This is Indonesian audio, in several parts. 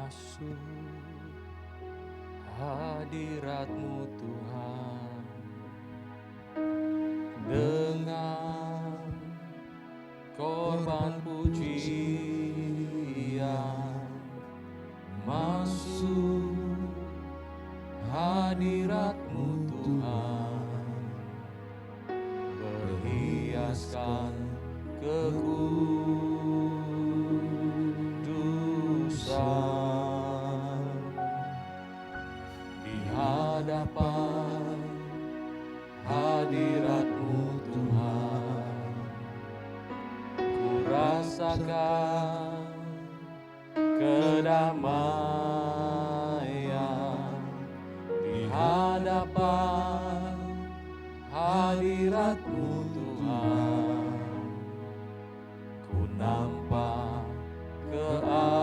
masuk hadirat-Mu Tuhan dengan korban pujian, masuk hadirat-Mu Tuhan, berhiaskan kekudusan di hadapan hadirat-Mu Tuhan. Ku rasakan kedamaian di hadapan hadirat-Mu Tuhan. Ku nampak keagungan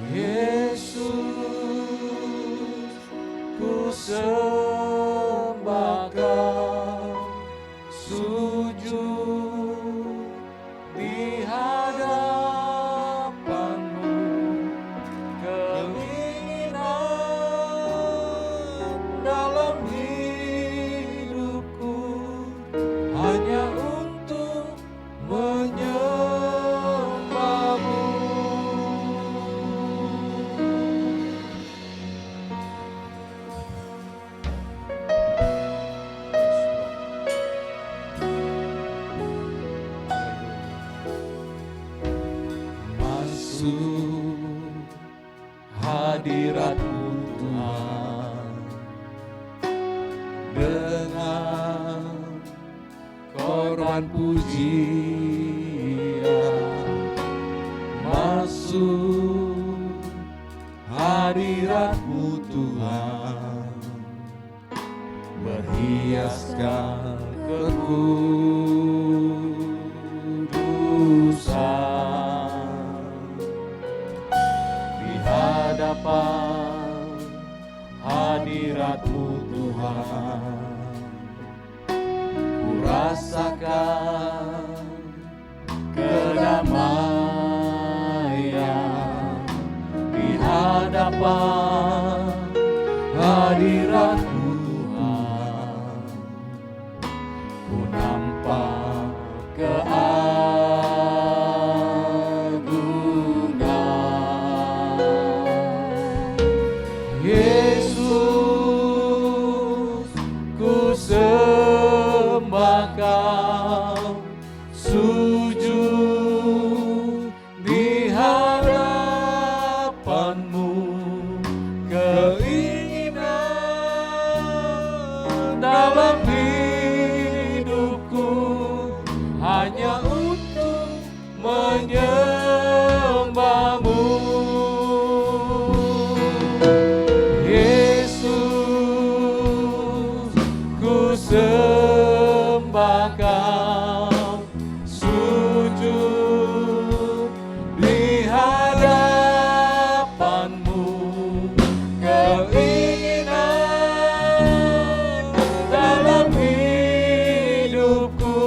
Yesus, ku sembahkan, sujud di hadapan-Mu. Keinginan dalam hidupku hanya untuk menyembah-Mu. Masuk hadirat-Mu Tuhan dengan korban pujian, masuk hadirat-Mu Tuhan, berhiaskan kekudusan di hadapan hadirat-Mu Tuhan. Ku rasakan kedamaian di hadapan hadirat-Mu Tuhan. Ku nampak keagungan Yesus, ku sembahkan, sujud di hadapan-Mu. Keinginan dalam hidupku hanya untuk menyembah-Mu. Yesus, ku sembahkan, sujud di hadapan-Mu. Keinginan dalam hidupku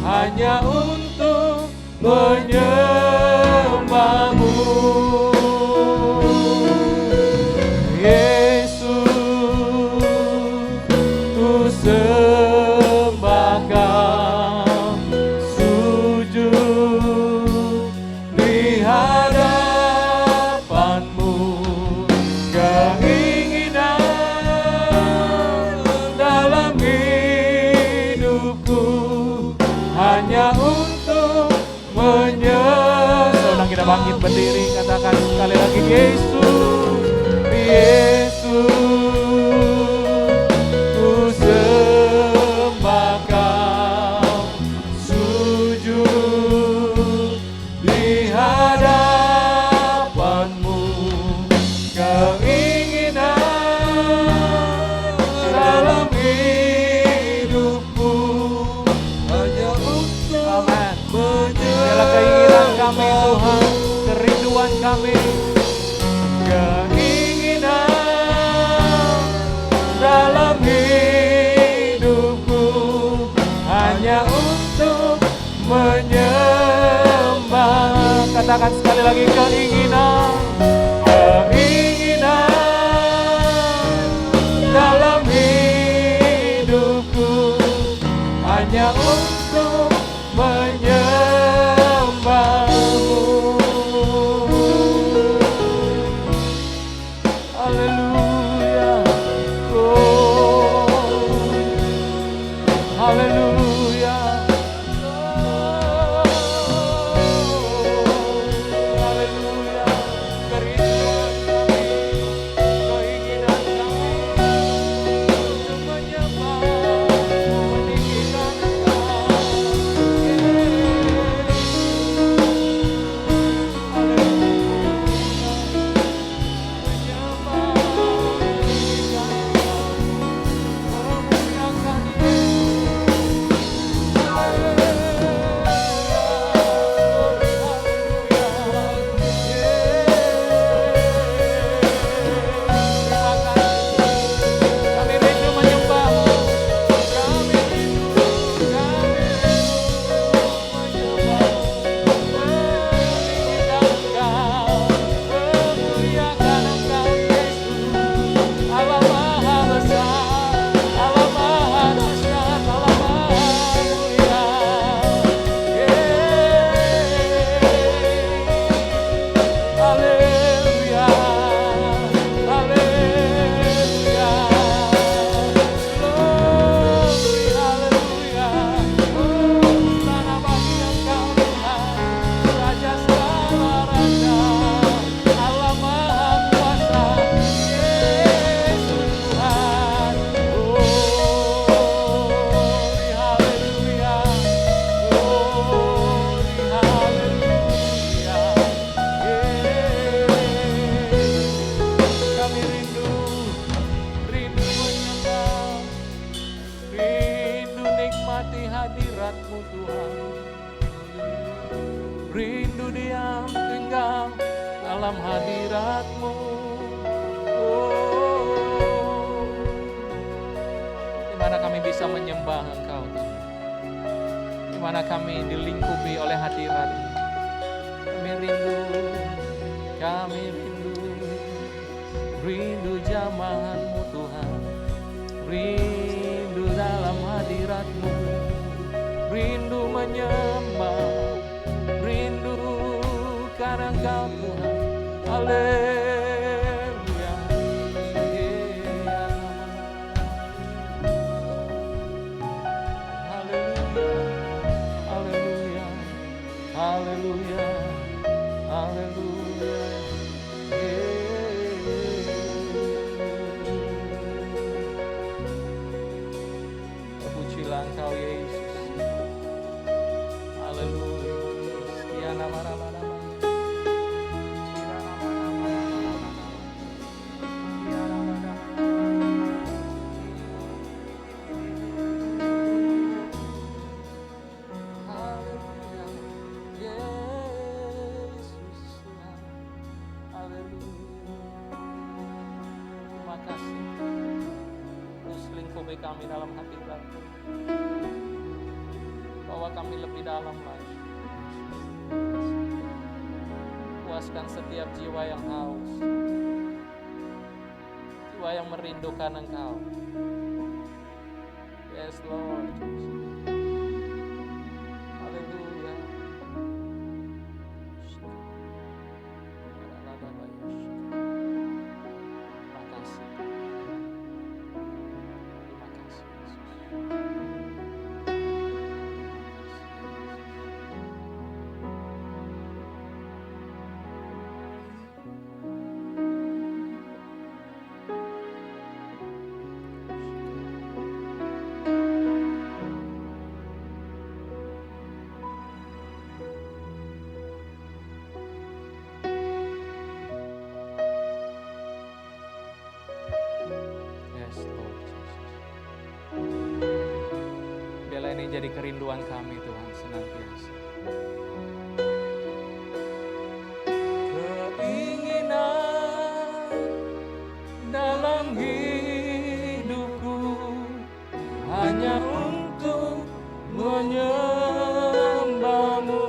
hanya untuk menyembah-Mu. Yesus, ku sembahkan, sujud di hadapan-Mu. Keinginan dalam hidupku hanya untuk Senang kita bangkit berdiri, katakan sekali lagi, Yesus, Yesus, ku sembahkan, sujud di hadapan-Mu. Keinginan dalam hidupku hanya untuk segala keinginan kami Tuhan, kerinduan kami, keinginan dalam hidupku hanya untuk katakan sekali lagi keinginan dalam hidupku hanya untuk menyembahmu. Haleluya, oh, haleluya, haleluya. Kerinduan kami, keinginan kami untuk menyembah, meninggikan Engkau, Yesus. Hadirat-Mu Tuhan, rindu diam tinggal dalam hadirat-Mu. Oh, di mana kami bisa menyembah Engkau Tuhan, di mana kami dilingkupi oleh hadirat-Mu. Kami rindu jamahan-Mu Tuhan, rindu dalam hadirat-Mu. Rindu menyembah, rindu karena Engkau Tuhan. Haleluya, haleluya, haleluya, haleluya, terpujilah Engkau Yesus. Kami dalam hadirat-Mu, bawa kami lebih dalam lagi, puaskan setiap jiwa yang haus, jiwa yang merindukan Engkau. Yes Lord, haleluya. Ini jadi kerinduan kami Tuhan senantiasa. Keinginan dalam hidupku hanya untuk menyembah-Mu.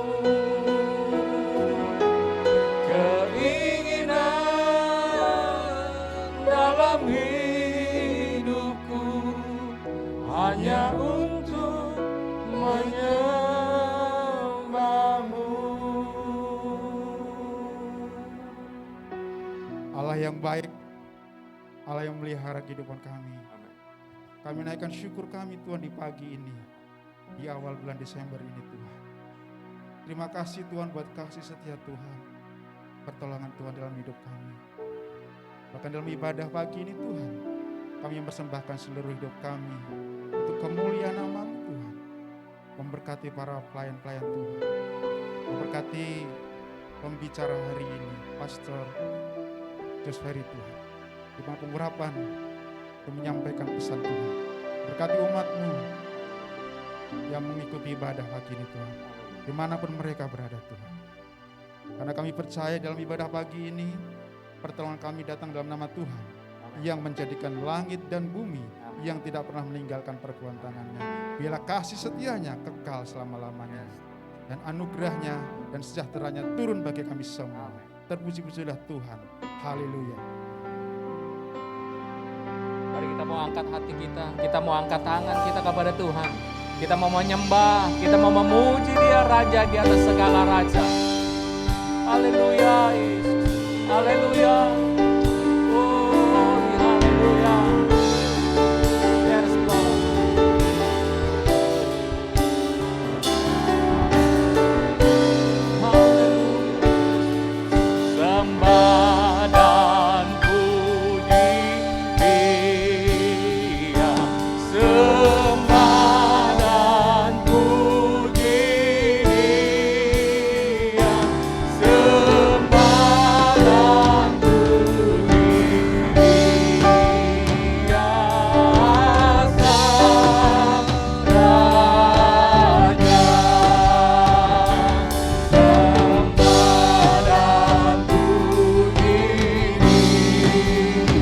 Allah yang baik, Allah yang melihara kehidupan kami. Kami naikkan syukur kami Tuhan di pagi ini, di awal bulan Desember ini Tuhan. Terima kasih Tuhan buat kasih setia Tuhan, pertolongan Tuhan dalam hidup kami. Bahkan dalam ibadah pagi ini Tuhan, kami mempersembahkan seluruh hidup kami untuk kemuliaan nama-Mu Tuhan. Memberkati para pelayan-pelayan Tuhan, memberkati pembicara hari ini, Pastor Jos Ferry Tuhan, di pengurapan untuk menyampaikan pesan Tuhan. Berkati umat-Mu yang mengikuti ibadah pagi ini Tuhan, dimanapun mereka berada Tuhan. Karena kami percaya dalam ibadah pagi ini, pertolongan kami datang dalam nama Tuhan, yang menjadikan langit dan bumi, yang tidak pernah meninggalkan perbuatan tangannya. Biarlah kasih setianya kekal selama-lamanya, dan anugerahnya dan sejahteranya turun bagi kami semua. Terpuji-pujilah Tuhan. Haleluya. Mari kita mau angkat hati kita mau angkat tangan kita kepada Tuhan. Kita mau menyembah, kita mau memuji Dia Raja di atas segala raja. Haleluya Yesus, haleluya. Oh, haleluya. Yes Lord. Haleluya. Sembah dan puji Dia. Sembah dan puji Dia. Sembah dan puji Dia. Sang Raja. Sembah dan puji Dia. Sembah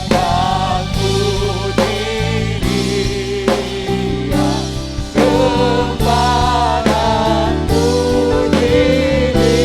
dan puji Dia. Sembah dan puji Dia.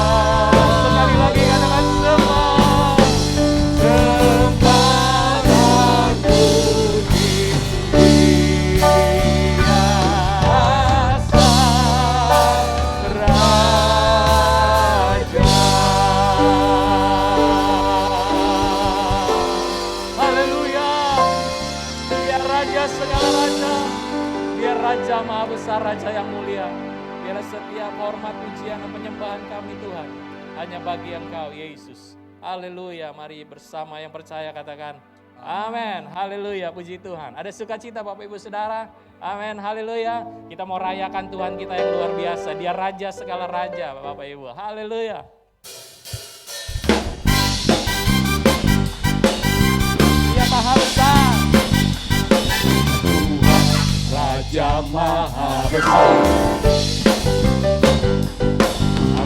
Sekali lagi katakan sembah. Sembah dan puji Dia Sang Raja. Haleluya. Dia Raja segala raja. Dia Raja Maha Besar, Raja yang mulia. Biarlah setiap hormat, pujian, dan penyembahan kami Tuhan hanya bagi Engkau Yesus. Haleluya. Mari bersama yang percaya katakan amin. Haleluya. Puji Tuhan. Ada sukacita Bapak Ibu Saudara. Amin. Haleluya. Kita mau rayakan Tuhan kita yang luar biasa. Dia Raja segala raja Bapak Ibu. Haleluya. Dia Maha Besar. Tuhan Raja Maha Besar.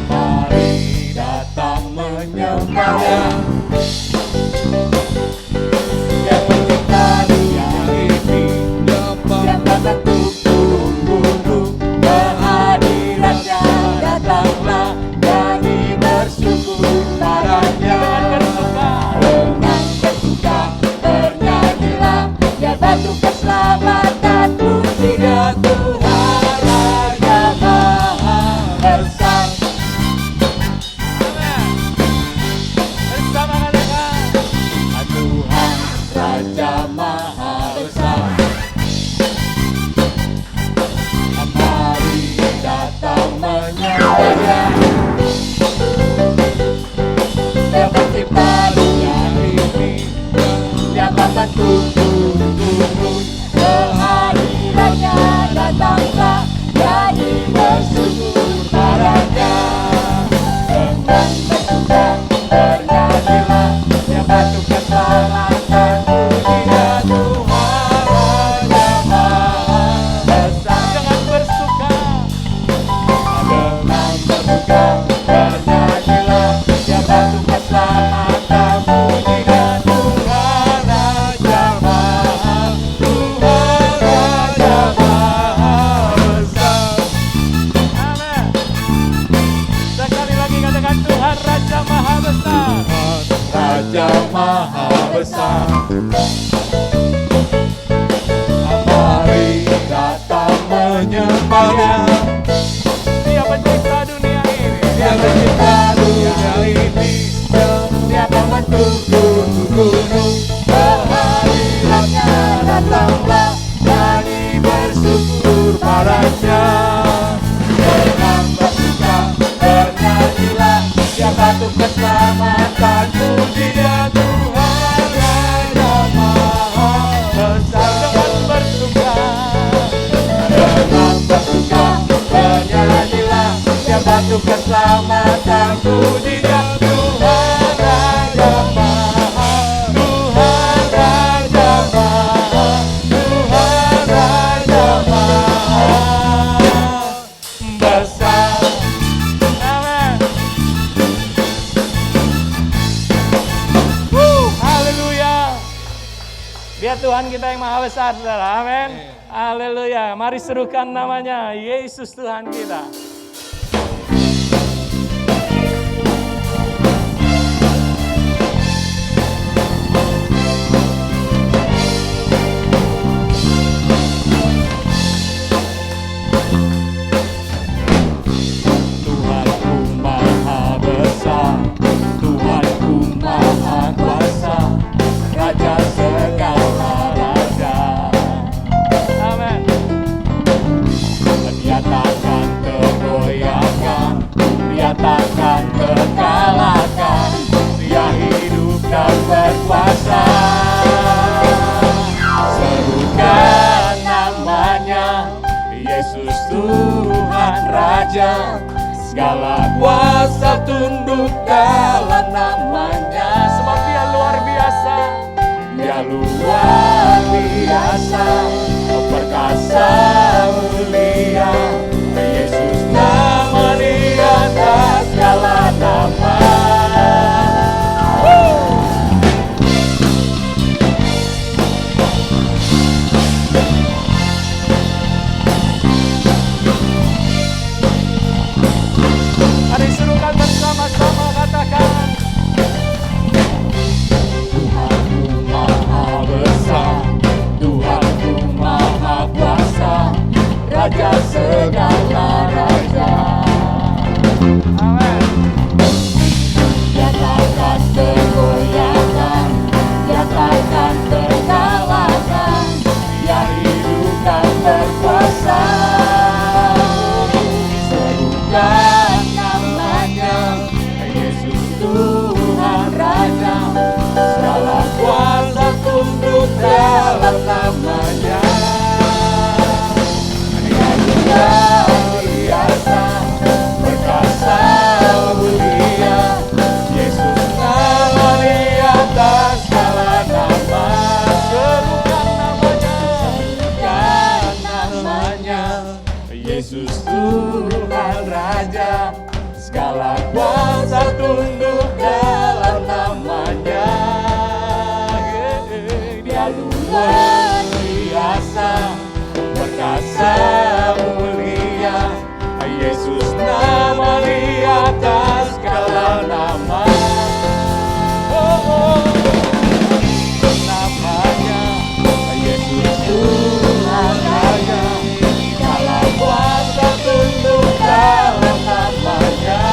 Mari datang menyembahnya. Yang mencipta dunia ini, yang membentuk gunung-gunung, kehadirannya datanglah, nyanyi bersyukur padanya. Dengan bersuka bernyanyilah, ya batu keselamatan, puji dia Tuhan Raja Maha Besar. Bersama katakan Tuhan Raja Maha Besar. Mari datang menyembahnya. Yang mencipta dunia ini, yang membentuk gunung-gunung, kehadirannya datanglah, nyanyi bersyukur padanya. Dengan bersuka Raja Maha Besar. Mari datang menyembahnya. Dia pencipta dunia ini. Dia pencipta dunia ini. Dia pembentuk gunung-gunung. Kehadirannya datanglah, nyanyi bersyukur padanya. Senang bersuka bernyanyilah, dia batu keselamatan, puji dia Tuhan Raja Maha Besar. Dengan bersuka bernyanyilah, dia batu keselamatan, puji dia Tuhan Raja Maha, Tuhan Raja Maha, Tuhan Raja Maha Besar. Amin. Haleluya. Biar Tuhan kita yang maha besar, saudara. Amin. Haleluya. Mari serukan namanya, Yesus Tuhan kita. Tuhanku maha besar, Tuhanku maha kuasa, Raja segala raja. Amin. Dia takkan tergoyahkan, dia takkan terkalahkan, dia hidup dan berkuasa. Serukan namanya, Yesus Tuhan Raja, segala kuasa tunduk dalam namanya. Sebab dia luar biasa, dia luar biasa, perkasa mulia. Yesus nama di atas segala nama. Mari serukan bersama-sama, katakan Tuhanku maha besar, Tuhanku maha kuasa, Raja segala raja. Amin. Dia takkan tergoyahkan, dia takkan terkalahkan, dia hidup dan berkuasa. Serukan namanya, Yesus Tuhan Raja, segala kuasa tunduk dalam namanya. Dia luar biasa, perkasa mulia. Yesus nama di atas segala nama. Serukan namanya, Yesus Tuhan Raja, segala kuasa tunduk dalam namanya. Dia luar biasa, perkasa mulia. Yesus nama di atas segala nama. Namanya Yesus Tuhan Raja, segala kuasa tunduk dalam namanya.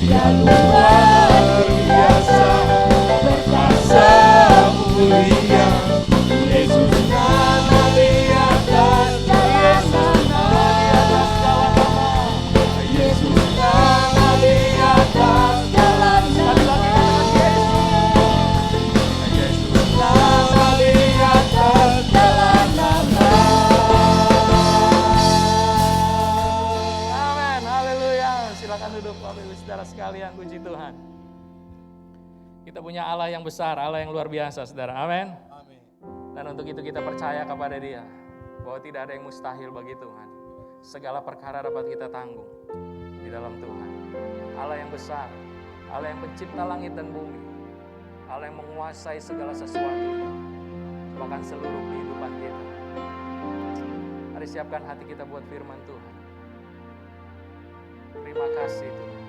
Dia luar biasa, perkasa mulia. Yesus nama di atas segala nama. Yesus nama di atas segala nama. Yesus nama di atas segala nama. Amin, haleluya. Silakan duduk Bapak Ibu saudara sekalian, puji Tuhan. Kita punya Allah yang besar, Allah yang luar biasa, saudara. Amin. Dan untuk itu kita percaya kepada Dia bahwa tidak ada yang mustahil bagi Tuhan. Segala perkara dapat kita tanggung di dalam Tuhan. Allah yang besar, Allah yang pencipta langit dan bumi, Allah yang menguasai segala sesuatu, bahkan seluruh kehidupan kita. Mari siapkan hati kita buat firman Tuhan. Terima kasih Tuhan.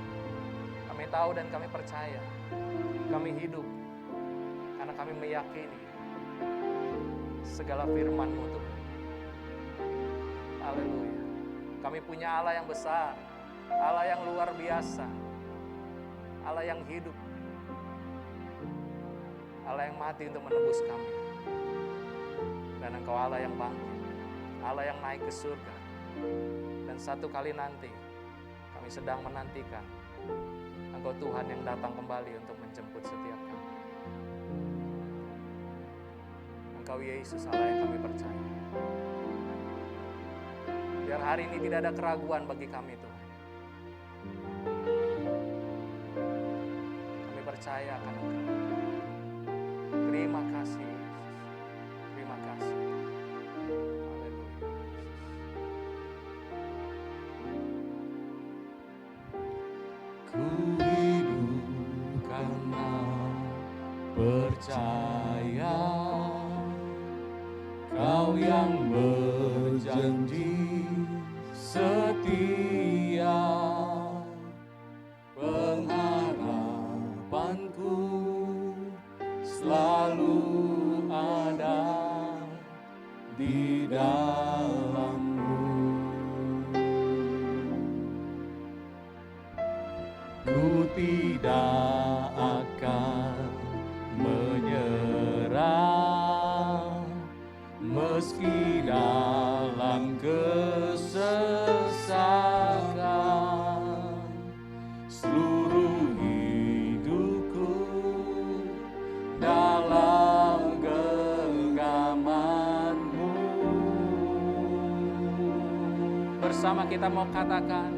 Kami tahu dan kami percaya, kami hidup karena kami meyakini segala firman-Mu Tuhan. Haleluya. Kami punya Allah yang besar, Allah yang luar biasa, Allah yang hidup, Allah yang mati untuk menebus kami. Dan Engkau Allah yang bangkit, Allah yang naik ke surga. Dan satu kali nanti kami sedang menantikan Engkau Tuhan yang datang kembali untuk menjemput setiap kami. Engkau Yesus Allah yang kami percaya. Biar hari ini tidak ada keraguan bagi kami Tuhan. Kami percaya akan Engkau. Terima kasih Yesus. Terima kasih. Haleluya. Ku hidup karena percaya Kau yang berjanji setia, pengharapanku selalu ada di dalam-Mu. Ku tidak akan menyerah meski dalam kesesakan. Seluruh hidupku dalam genggaman-Mu. Bersama kita mau katakan,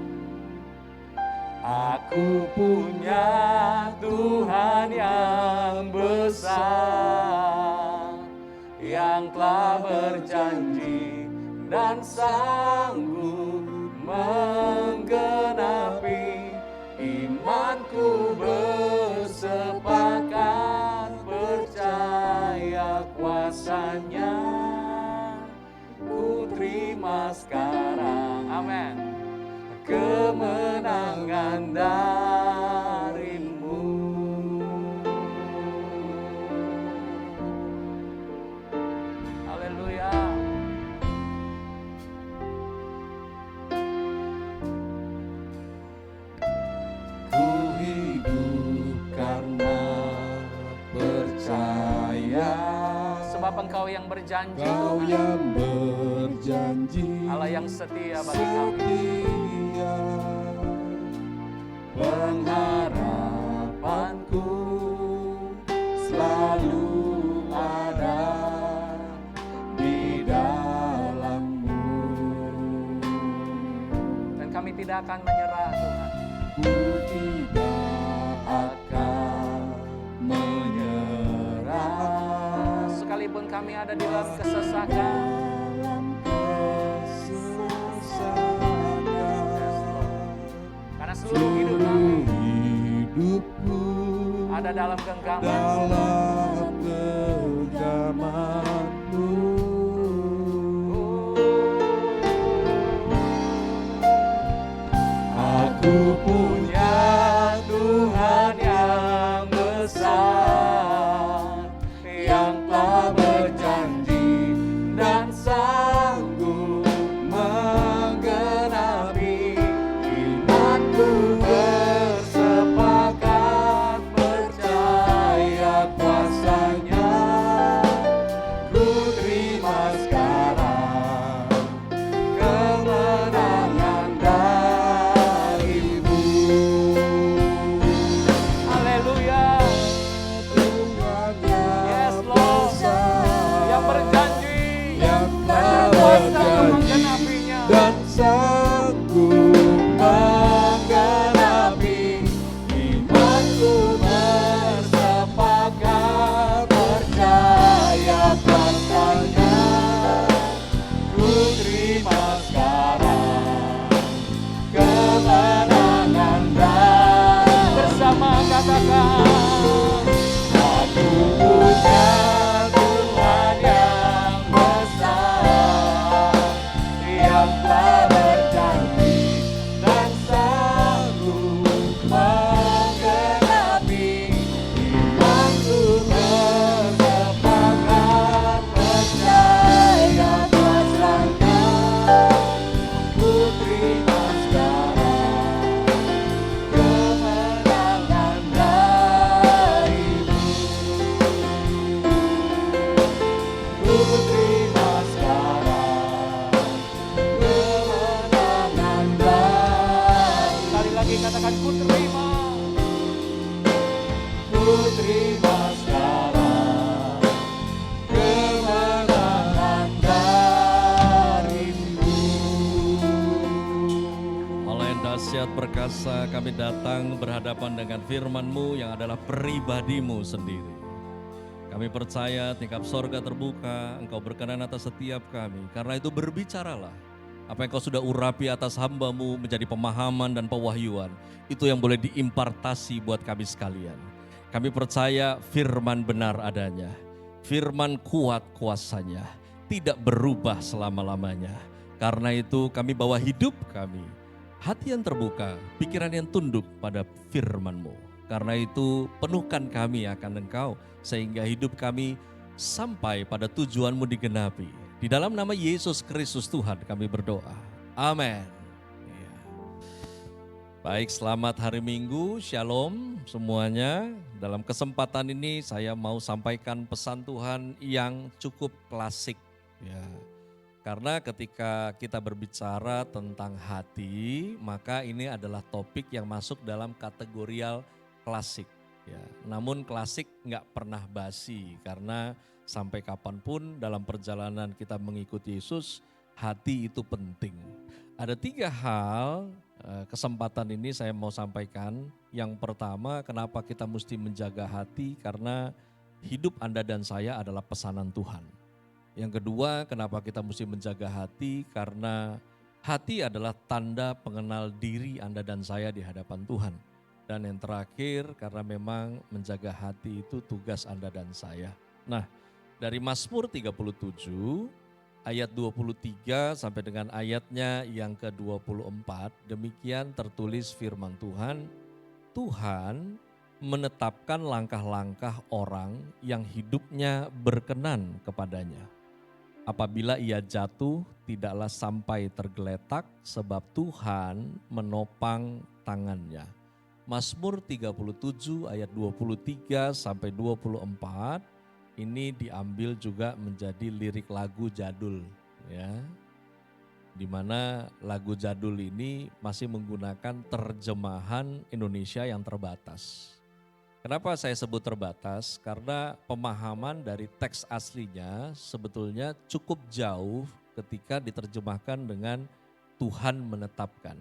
aku punya Tuhan yang besar, yang telah berjanji dan sanggup menggenapi. Imanku bersepakat percaya kuasa-Nya, ku terima sekarang, amin, kemenangan dari-Mu. Haleluya. Ku hidup karena percaya, sebab Engkau yang berjanji, Kau yang berjanji, Allah yang setia bagi kami. Pengharapanku selalu ada di dalam-Mu. Dan kami tidak akan menyerah Tuhan. ku tidak akan menyerah. Sekalipun kami ada di dalam kesesakan, karena seluruh hidup kami ada dalam genggaman-Mu. Aku punya Tuhan yang besar, yang telah berjanji dan sanggup menggenapi. Imanku bersepakat percaya kuasa-Nya, ku terima sekarang kemenangan dari-Mu. Haleluya. Yes Lord, yang berjanji Yang dan telah berkuasa untuk berjanji menggenapinya. dan sanggup Menggenapi. Imanku bersepakat percaya kuasa-Nya, ku terima sekarang kemenangan dan bersama katakan, aku punya Tuhan yang besar, yang telah berjanji dan sanggup menggenapi. lagi, katakan ku terima. Ku terima sekarang kemenangan darimu. Allah yang dahsyat perkasa, kami datang berhadapan dengan firman-Mu yang adalah pribadi-Mu sendiri. Kami percaya tingkap sorga terbuka, Engkau berkenan atas setiap kami. Karena itu berbicaralah. Apa yang Kau sudah urapi atas hamba-Mu menjadi pemahaman dan pewahyuan. Itu yang boleh diimpartasi buat kami sekalian. Kami percaya firman benar adanya. Firman kuat kuasanya. Tidak berubah selama-lamanya. Karena itu kami bawa hidup kami. Hati yang terbuka, pikiran yang tunduk pada firman-Mu. Karena itu penuhkan kami akan Engkau, sehingga hidup kami sampai pada tujuan-Mu digenapi. Di dalam nama Yesus Kristus Tuhan kami berdoa. Amin. Ya. Baik, selamat hari Minggu, Shalom semuanya. Dalam kesempatan ini saya mau sampaikan pesan Tuhan yang cukup klasik. Ya. Karena ketika kita berbicara tentang hati, maka ini adalah topik yang masuk dalam kategorial klasik. Ya, namun klasik nggak pernah basi karena sampai kapanpun dalam perjalanan kita mengikuti Yesus, hati itu penting. Ada 3 hal kesempatan ini saya mau sampaikan. Yang pertama, kenapa kita mesti menjaga hati, karena hidup Anda dan saya adalah pesanan Tuhan. Yang kedua, kenapa kita mesti menjaga hati, karena hati adalah tanda pengenal diri Anda dan saya di hadapan Tuhan. Dan yang terakhir, karena memang menjaga hati itu tugas Anda dan saya. Nah, dari Mazmur 37 ayat 23 sampai dengan ayatnya yang ke-24, demikian tertulis firman Tuhan, Tuhan menetapkan langkah-langkah orang yang hidupnya berkenan kepadanya. Apabila ia jatuh, tidaklah sampai tergeletak sebab Tuhan menopang tangannya. Mazmur 37 ayat 23 sampai 24 ini diambil juga menjadi lirik lagu jadul, ya. Di mana lagu jadul ini masih menggunakan terjemahan Indonesia yang terbatas. Kenapa saya sebut terbatas? Karena pemahaman dari teks aslinya sebetulnya cukup jauh ketika diterjemahkan dengan Tuhan menetapkan.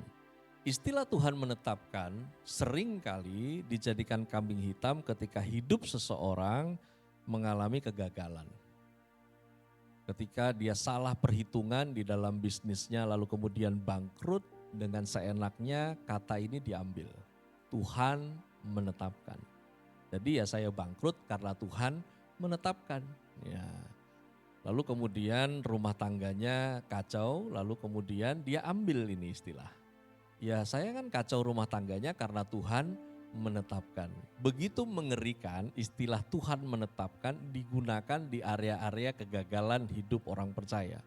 Istilah Tuhan menetapkan seringkali dijadikan kambing hitam ketika hidup seseorang mengalami kegagalan. Ketika dia salah perhitungan di dalam bisnisnya lalu kemudian bangkrut, dengan seenaknya kata ini diambil. Tuhan menetapkan. Jadi ya saya bangkrut karena Tuhan menetapkan. Ya. Lalu kemudian rumah tangganya kacau, lalu kemudian dia ambil ini istilah. Ya saya kan kacau rumah tangganya karena Tuhan menetapkan. Begitu mengerikan istilah Tuhan menetapkan digunakan di area-area kegagalan hidup orang percaya.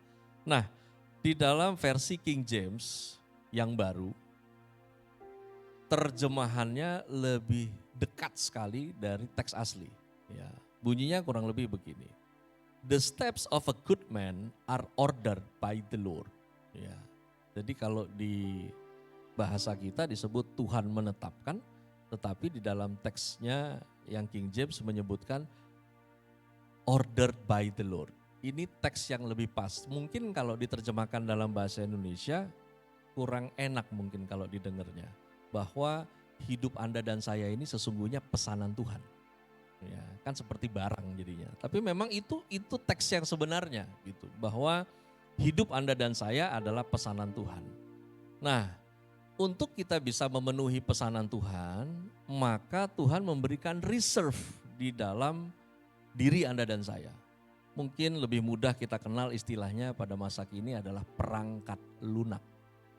Nah, di dalam versi King James yang baru, terjemahannya lebih dekat sekali dari teks asli. Ya, bunyinya kurang lebih begini. The steps of a good man are ordered by the Lord. Ya, jadi kalau di bahasa kita disebut Tuhan menetapkan, tetapi di dalam teksnya yang King James menyebutkan ordered by the Lord. Ini teks yang lebih pas. Mungkin kalau diterjemahkan dalam bahasa Indonesia kurang enak mungkin kalau didengarnya. Bahwa hidup Anda dan saya ini sesungguhnya pesanan Tuhan. Ya, kan seperti barang jadinya. Tapi memang itu teks yang sebenarnya gitu. Bahwa hidup Anda dan saya adalah pesanan Tuhan. Nah, untuk kita bisa memenuhi pesanan Tuhan, maka Tuhan memberikan reserve di dalam diri Anda dan saya. Mungkin lebih mudah kita kenal istilahnya pada masa kini adalah perangkat lunak,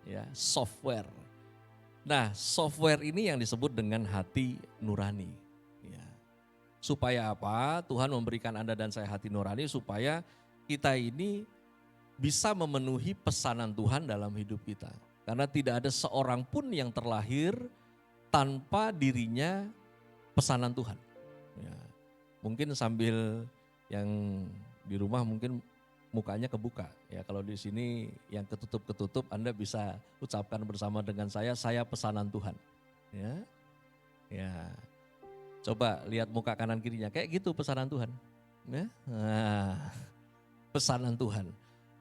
ya, software. Nah, software ini yang disebut dengan hati nurani. Ya. Supaya apa? Tuhan memberikan Anda dan saya hati nurani supaya kita ini bisa memenuhi pesanan Tuhan dalam hidup kita. Karena tidak ada seorang pun yang terlahir tanpa dirinya pesanan Tuhan. Ya. Mungkin sambil yang di rumah mungkin mukanya kebuka. Ya, kalau di sini yang ketutup-ketutup Anda bisa ucapkan bersama dengan saya pesanan Tuhan. Ya, ya. Coba lihat muka kanan kirinya, kayak gitu pesanan Tuhan. Ya. Nah, pesanan Tuhan.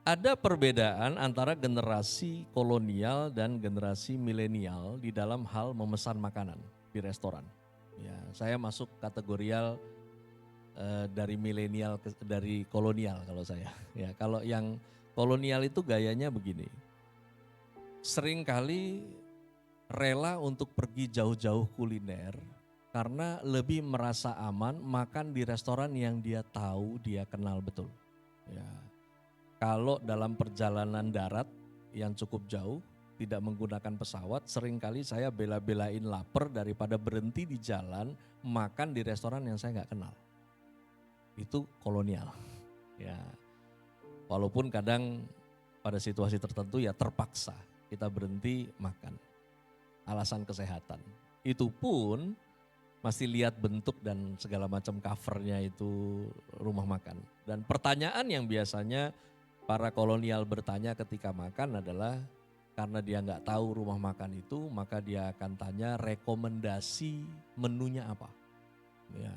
Ada perbedaan antara generasi kolonial dan generasi milenial di dalam hal memesan makanan di restoran. Ya, saya masuk kategorial dari milenial dari kolonial kalau saya. Ya, kalau yang kolonial itu gayanya begini. Seringkali rela untuk pergi jauh-jauh kuliner karena lebih merasa aman makan di restoran yang dia tahu, dia kenal betul. Ya. Kalau dalam perjalanan darat yang cukup jauh, tidak menggunakan pesawat, seringkali saya bela-belain lapar daripada berhenti di jalan makan di restoran yang saya nggak kenal. Itu kolonial. Ya, walaupun kadang pada situasi tertentu ya terpaksa kita berhenti makan. Alasan kesehatan. Itu pun masih lihat bentuk dan segala macam covernya itu rumah makan. Dan pertanyaan yang biasanya para kolonial bertanya ketika makan adalah karena dia nggak tahu rumah makan itu, maka dia akan tanya rekomendasi menunya apa. Ya.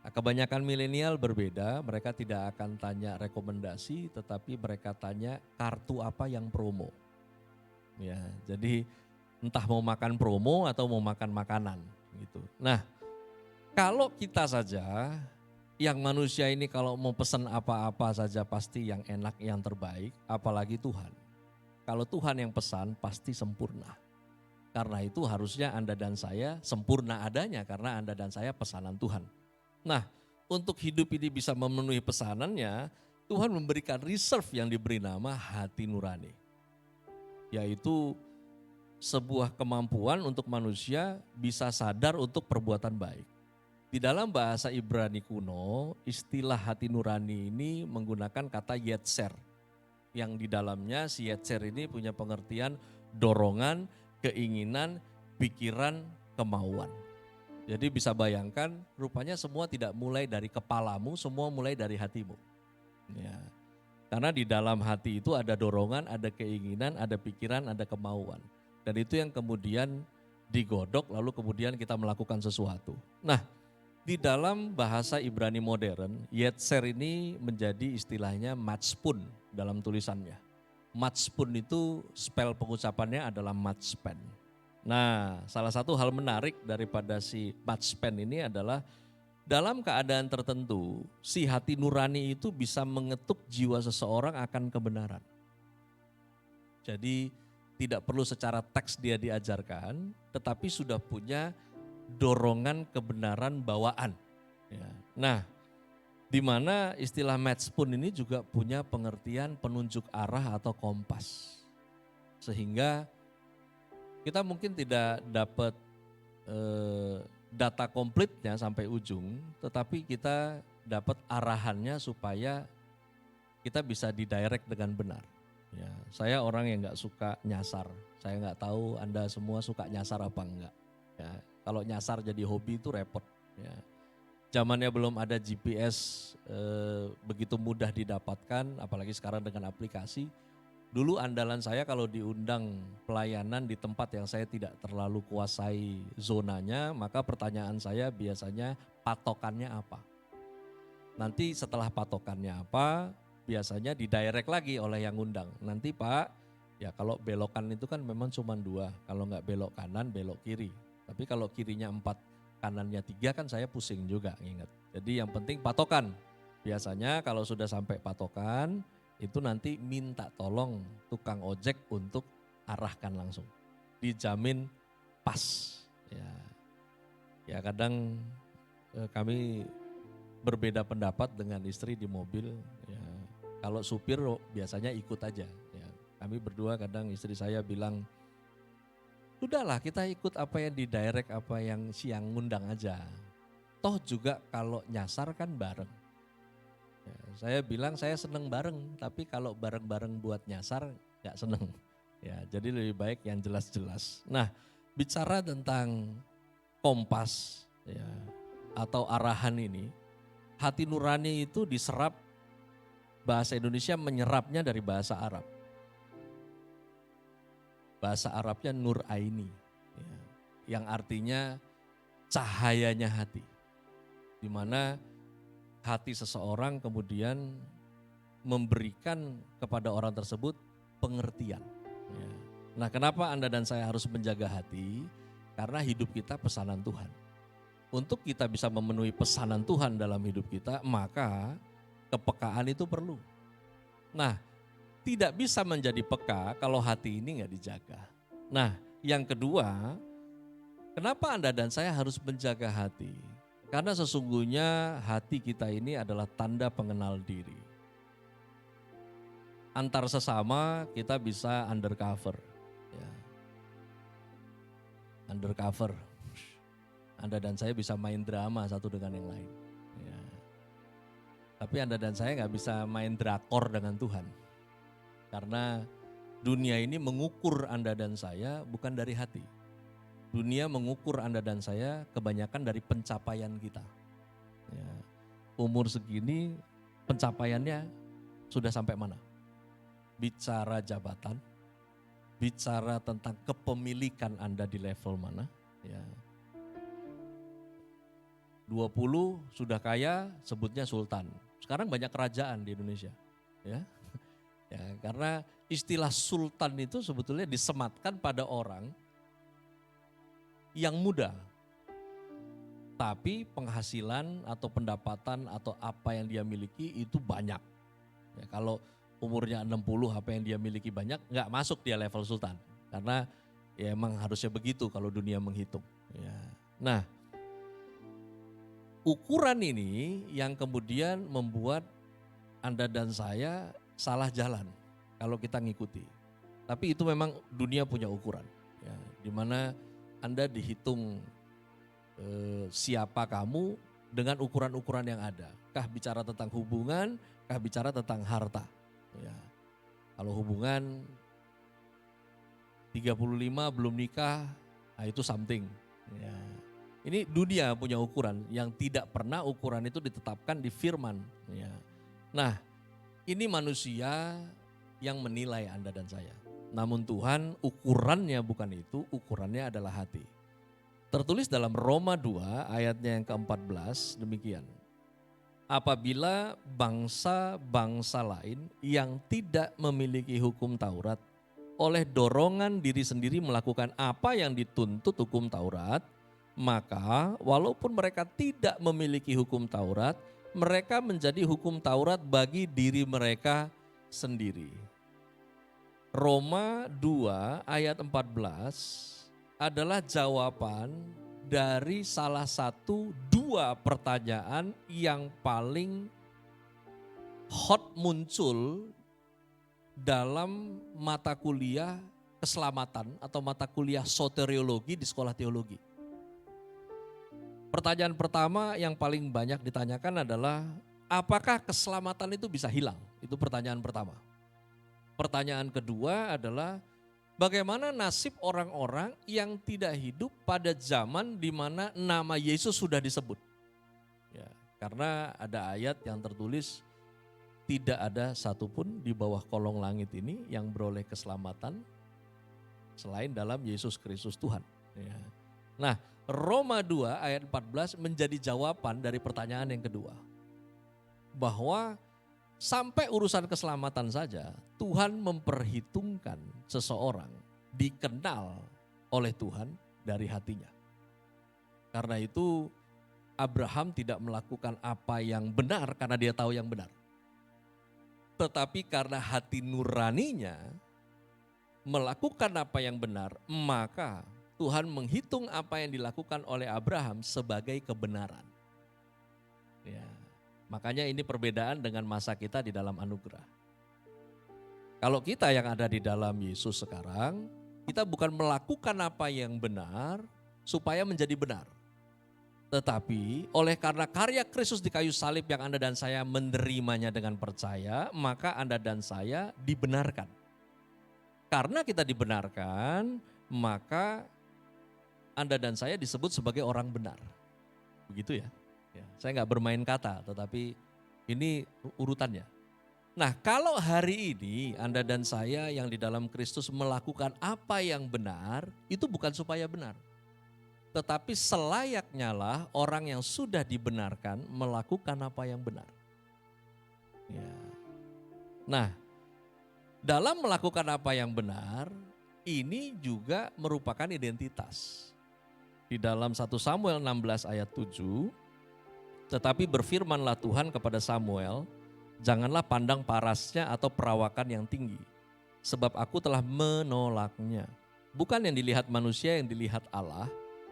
Kebanyakan milenial berbeda, mereka tidak akan tanya rekomendasi, tetapi mereka tanya kartu apa yang promo. Ya, jadi entah mau makan promo atau mau makan makanan gitu. Nah, kalau kita saja yang manusia ini kalau mau pesan apa-apa saja pasti yang enak, yang terbaik, apalagi Tuhan. Kalau Tuhan yang pesan pasti sempurna. Karena itu harusnya Anda dan saya sempurna adanya karena Anda dan saya pesanan Tuhan. Nah, untuk hidup ini bisa memenuhi pesanannya, Tuhan memberikan reserve yang diberi nama hati nurani. Yaitu sebuah kemampuan untuk manusia bisa sadar untuk perbuatan baik. Di dalam bahasa Ibrani kuno, istilah hati nurani ini menggunakan kata yetzer. Yang di dalamnya si yetzer ini punya pengertian dorongan, keinginan, pikiran, kemauan. Jadi bisa bayangkan rupanya semua tidak mulai dari kepalamu, semua mulai dari hatimu. Ya. Karena di dalam hati itu ada dorongan, ada keinginan, ada pikiran, ada kemauan. Dan itu yang kemudian digodok lalu kemudian kita melakukan sesuatu. Nah, di dalam bahasa Ibrani modern, yetzer ini menjadi istilahnya matspun dalam tulisannya. Matspun itu spell pengucapannya adalah matspen. Nah, salah satu hal menarik daripada si matspen ini adalah dalam keadaan tertentu, si hati nurani itu bisa mengetuk jiwa seseorang akan kebenaran. Jadi tidak perlu secara teks dia diajarkan, tetapi sudah punya dorongan kebenaran bawaan. Ya. Nah, di mana istilah matspun ini juga punya pengertian penunjuk arah atau kompas. Sehingga kita mungkin tidak dapat data komplitnya sampai ujung, tetapi kita dapat arahannya supaya kita bisa didirect dengan benar. Ya, saya orang yang nggak suka nyasar. Saya nggak tahu Anda semua suka nyasar apa enggak. Ya, kalau nyasar jadi hobi itu repot. Ya. Zamannya belum ada GPS begitu mudah didapatkan, apalagi sekarang dengan aplikasi. Dulu andalan saya kalau diundang pelayanan di tempat yang saya tidak terlalu kuasai zonanya, maka pertanyaan saya biasanya patokannya apa. Nanti setelah patokannya apa, biasanya didirect lagi oleh yang undang. Nanti Pak, ya kalau belokan itu kan memang cuma 2, kalau nggak belok kanan, belok kiri. Tapi kalau kirinya 4, kanannya 3 kan saya pusing juga ingat. Jadi yang penting patokan. Biasanya kalau sudah sampai patokan, itu nanti minta tolong tukang ojek untuk arahkan langsung. Dijamin pas. Ya kadang kami berbeda pendapat dengan istri di mobil. Ya, kalau supir biasanya ikut aja. Ya, kami berdua kadang istri saya bilang, sudahlah kita ikut apa yang didirect, apa yang siang ngundang aja. Toh juga kalau nyasar kan bareng. Ya, saya bilang saya seneng bareng, tapi kalau bareng-bareng buat nyasar gak seneng. Ya, jadi lebih baik yang jelas-jelas. Nah, bicara tentang kompas ya, atau arahan ini, hati nurani itu diserap, bahasa Indonesia menyerapnya dari bahasa Arab. Bahasa Arabnya nur aini. Ya. yang artinya cahayanya hati. Di mana hati seseorang kemudian memberikan kepada orang tersebut pengertian. Ya. Nah, kenapa Anda dan saya harus menjaga hati? Karena hidup kita pesanan Tuhan. Untuk kita bisa memenuhi pesanan Tuhan dalam hidup kita, maka kepekaan itu perlu. Nah, tidak bisa menjadi peka kalau hati ini nggak dijaga. Nah, yang kedua, kenapa Anda dan saya harus menjaga hati? Karena sesungguhnya hati kita ini adalah tanda pengenal diri. Antar sesama kita bisa undercover. Ya. Undercover. Anda dan saya bisa main drama satu dengan yang lain. Ya. Tapi Anda dan saya nggak bisa main drakor dengan Tuhan. Karena dunia ini mengukur Anda dan saya bukan dari hati. Dunia mengukur Anda dan saya kebanyakan dari pencapaian kita. Ya. Umur segini pencapaiannya sudah sampai mana? Bicara jabatan, bicara tentang kepemilikan Anda di level mana. Ya. 20 sudah kaya, sebutnya sultan. Sekarang banyak kerajaan di Indonesia. Ya. Ya, karena istilah sultan itu sebetulnya disematkan pada orang yang muda, tapi penghasilan atau pendapatan atau apa yang dia miliki itu banyak. Ya, kalau umurnya 60 apa yang dia miliki banyak, nggak masuk dia level sultan. Karena ya emang harusnya begitu kalau dunia menghitung. Ya. Nah, ukuran ini yang kemudian membuat Anda dan saya salah jalan kalau kita ngikuti. Tapi itu memang dunia punya ukuran. Ya, di mana Anda dihitung siapa kamu dengan ukuran-ukuran yang ada. Kah bicara tentang hubungan, kah bicara tentang harta. Ya. Kalau hubungan 35 belum nikah, nah itu something. Ya. Ini dunia punya ukuran yang tidak pernah ukuran itu ditetapkan di firman. Ya. Nah, ini manusia yang menilai Anda dan saya. Namun Tuhan ukurannya bukan itu, ukurannya adalah hati. Tertulis dalam Roma 2 ayatnya yang ke-14 demikian. Apabila bangsa-bangsa lain yang tidak memiliki hukum Taurat oleh dorongan diri sendiri melakukan apa yang dituntut hukum Taurat, maka walaupun mereka tidak memiliki hukum Taurat, mereka menjadi hukum Taurat bagi diri mereka sendiri. Roma 2 ayat 14 adalah jawaban dari salah satu dua pertanyaan yang paling hot muncul dalam mata kuliah keselamatan atau mata kuliah soteriologi di sekolah teologi. Pertanyaan pertama yang paling banyak ditanyakan adalah apakah keselamatan itu bisa hilang? Itu pertanyaan pertama. Pertanyaan kedua adalah bagaimana nasib orang-orang yang tidak hidup pada zaman di mana nama Yesus sudah disebut? Ya, karena ada ayat yang tertulis tidak ada satupun di bawah kolong langit ini yang beroleh keselamatan selain dalam Yesus Kristus Tuhan. Ya. Nah, Roma 2 ayat 14 menjadi jawaban dari pertanyaan yang kedua. Bahwa sampai urusan keselamatan saja Tuhan memperhitungkan seseorang dikenal oleh Tuhan dari hatinya. Karena itu Abraham tidak melakukan apa yang benar karena dia tahu yang benar. Tetapi karena hati nuraninya melakukan apa yang benar, maka Tuhan menghitung apa yang dilakukan oleh Abraham sebagai kebenaran. Ya. Makanya ini perbedaan dengan masa kita di dalam anugerah. Kalau kita yang ada di dalam Yesus sekarang, kita bukan melakukan apa yang benar supaya menjadi benar. Tetapi oleh karena karya Kristus di kayu salib yang Anda dan saya menerimanya dengan percaya, maka Anda dan saya dibenarkan. Karena kita dibenarkan, maka Anda dan saya disebut sebagai orang benar. Begitu ya. Ya, saya nggak bermain kata, tetapi ini urutannya. Nah, kalau hari ini Anda dan saya yang di dalam Kristus melakukan apa yang benar, itu bukan supaya benar. tetapi selayaknya lah orang yang sudah dibenarkan melakukan apa yang benar. Ya. Nah, dalam melakukan apa yang benar, ini juga merupakan identitas. Di dalam 1 Samuel 16 ayat 7, tetapi berfirmanlah Tuhan kepada Samuel, janganlah pandang parasnya atau perawakan yang tinggi, sebab aku telah menolaknya. Bukan yang dilihat manusia, yang dilihat Allah.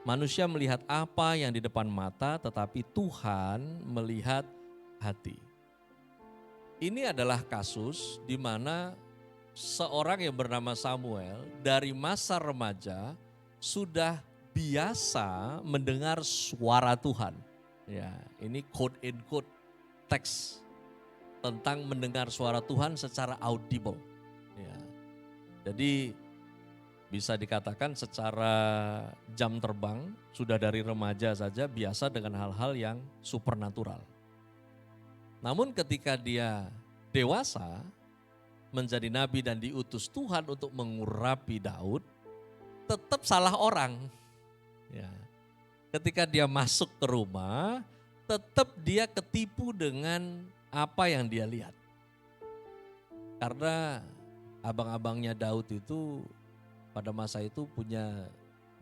Manusia melihat apa yang di depan mata, tetapi Tuhan melihat hati. Ini adalah kasus di mana seorang yang bernama Samuel dari masa remaja sudah biasa mendengar suara Tuhan. Ya, ini quote in quote teks tentang mendengar suara Tuhan secara audible. Ya. Jadi bisa dikatakan secara jam terbang sudah dari remaja saja biasa dengan hal-hal yang supernatural. Namun ketika dia dewasa menjadi nabi dan diutus Tuhan untuk mengurapi Daud, tetap salah orang. Ya. Ketika dia masuk ke rumah, tetap dia ketipu dengan apa yang dia lihat. Karena abang-abangnya Daud itu pada masa itu punya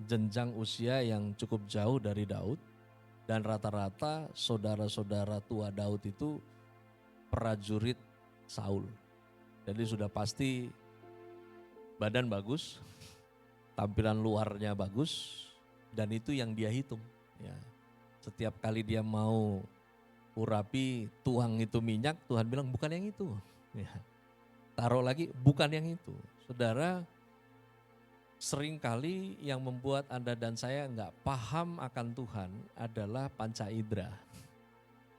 jenjang usia yang cukup jauh dari Daud. Dan rata-rata saudara-saudara tua Daud itu prajurit Saul. Jadi sudah pasti badan bagus, tampilan luarnya bagus, dan itu yang dia hitung. Ya. Setiap kali dia mau urapi, tuang itu minyak, Tuhan bilang bukan yang itu. Ya. Taruh lagi, bukan yang itu. Saudara, seringkali yang membuat Anda dan saya enggak paham akan Tuhan adalah panca indera.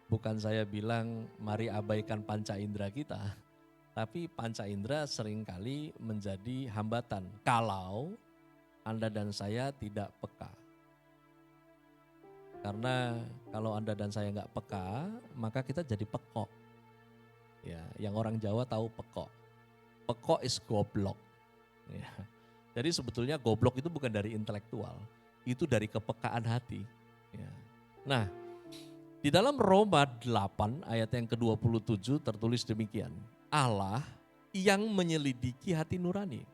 Bukan saya bilang mari abaikan panca indera kita, tapi panca indera seringkali menjadi hambatan kalau Anda dan saya tidak peka. Karena kalau Anda dan saya enggak peka, maka kita jadi pekok. Ya, yang orang Jawa tahu pekok. Pekok is goblok. Ya. Jadi sebetulnya goblok itu bukan dari intelektual, itu dari kepekaan hati. Ya. Nah, di dalam Roma 8 ayat yang ke-27 tertulis demikian. Allah yang menyelidiki hati nurani,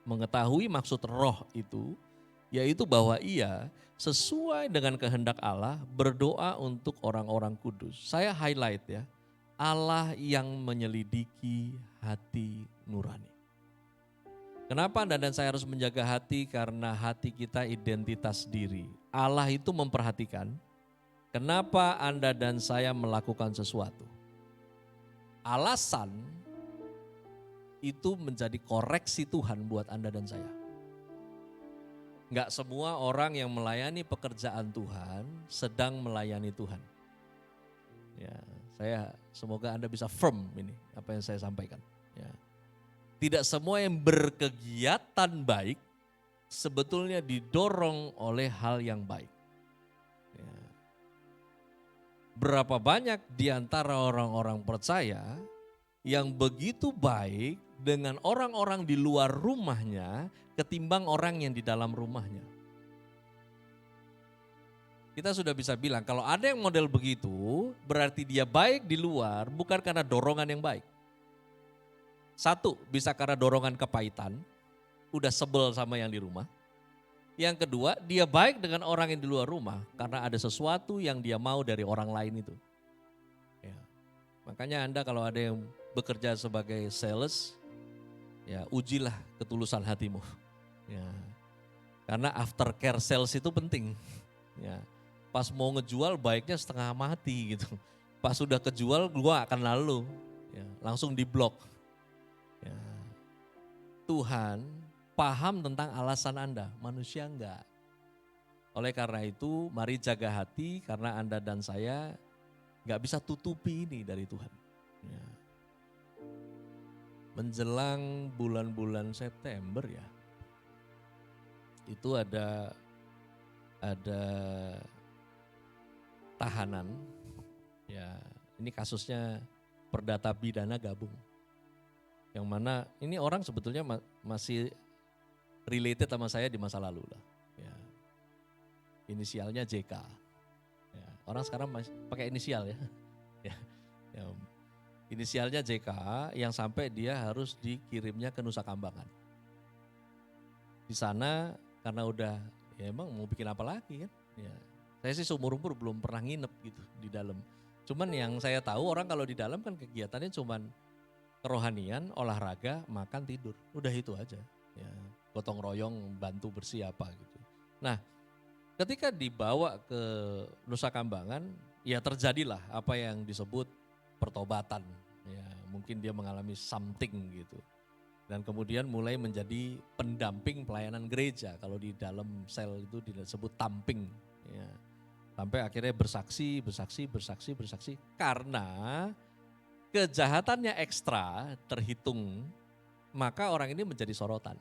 mengetahui maksud roh itu, yaitu bahwa ia sesuai dengan kehendak Allah berdoa untuk orang-orang kudus. Saya highlight ya, Allah yang menyelidiki hati nurani. Kenapa Anda dan saya harus menjaga hati? Karena hati kita identitas diri. Allah itu memperhatikan kenapa Anda dan saya melakukan sesuatu. Alasan itu menjadi koreksi Tuhan buat Anda dan saya. Enggak semua orang yang melayani pekerjaan Tuhan sedang melayani Tuhan. Ya, semoga Anda bisa firm ini apa yang saya sampaikan. Ya. Tidak semua yang berkegiatan baik sebetulnya didorong oleh hal yang baik. Ya. Berapa banyak di antara orang-orang percaya yang begitu baik dengan orang-orang di luar rumahnya ketimbang orang yang di dalam rumahnya. Kita sudah bisa bilang kalau ada yang model begitu berarti dia baik di luar bukan karena dorongan yang baik. Satu, bisa karena dorongan kepahitan, udah sebel sama yang di rumah. Yang kedua, dia baik dengan orang yang di luar rumah karena ada sesuatu yang dia mau dari orang lain itu. Ya. Makanya Anda kalau ada yang bekerja sebagai sales, ya ujilah ketulusan hatimu. Ya. Karena aftercare sales itu penting. Ya. Pas mau ngejual baiknya setengah mati gitu. Pas sudah kejual gua akan lalu, ya, langsung diblok. Ya. Tuhan paham tentang alasan Anda, manusia enggak. Oleh karena itu mari jaga hati karena Anda dan saya enggak bisa tutupi ini dari Tuhan. Ya. Menjelang bulan-bulan September ya, itu ada tahanan, ya ini kasusnya perdata pidana gabung. Yang mana ini orang sebetulnya masih related sama saya di masa lalu lah. Ya. inisialnya JK. Ya, orang sekarang masih pakai inisial ya. Ya, ya. Inisialnya JK yang sampai dia harus dikirimnya ke Nusa Kambangan. Di sana karena udah ya emang mau bikin apa lagi kan? Ya, saya sih seumur umur belum pernah nginep gitu di dalam. Cuman yang saya tahu orang kalau di dalam kan kegiatannya cuman kerohanian, olahraga, makan, tidur. Udah itu aja. Ya, gotong royong, bantu bersih apa gitu. Nah, ketika dibawa ke Nusa Kambangan, ya terjadilah apa yang disebut pertobatan. Ya, mungkin dia mengalami something gitu. Dan kemudian mulai menjadi pendamping pelayanan gereja. Kalau di dalam sel itu disebut tamping. Ya. Sampai akhirnya bersaksi. Karena kejahatannya ekstra terhitung, maka orang ini menjadi sorotan.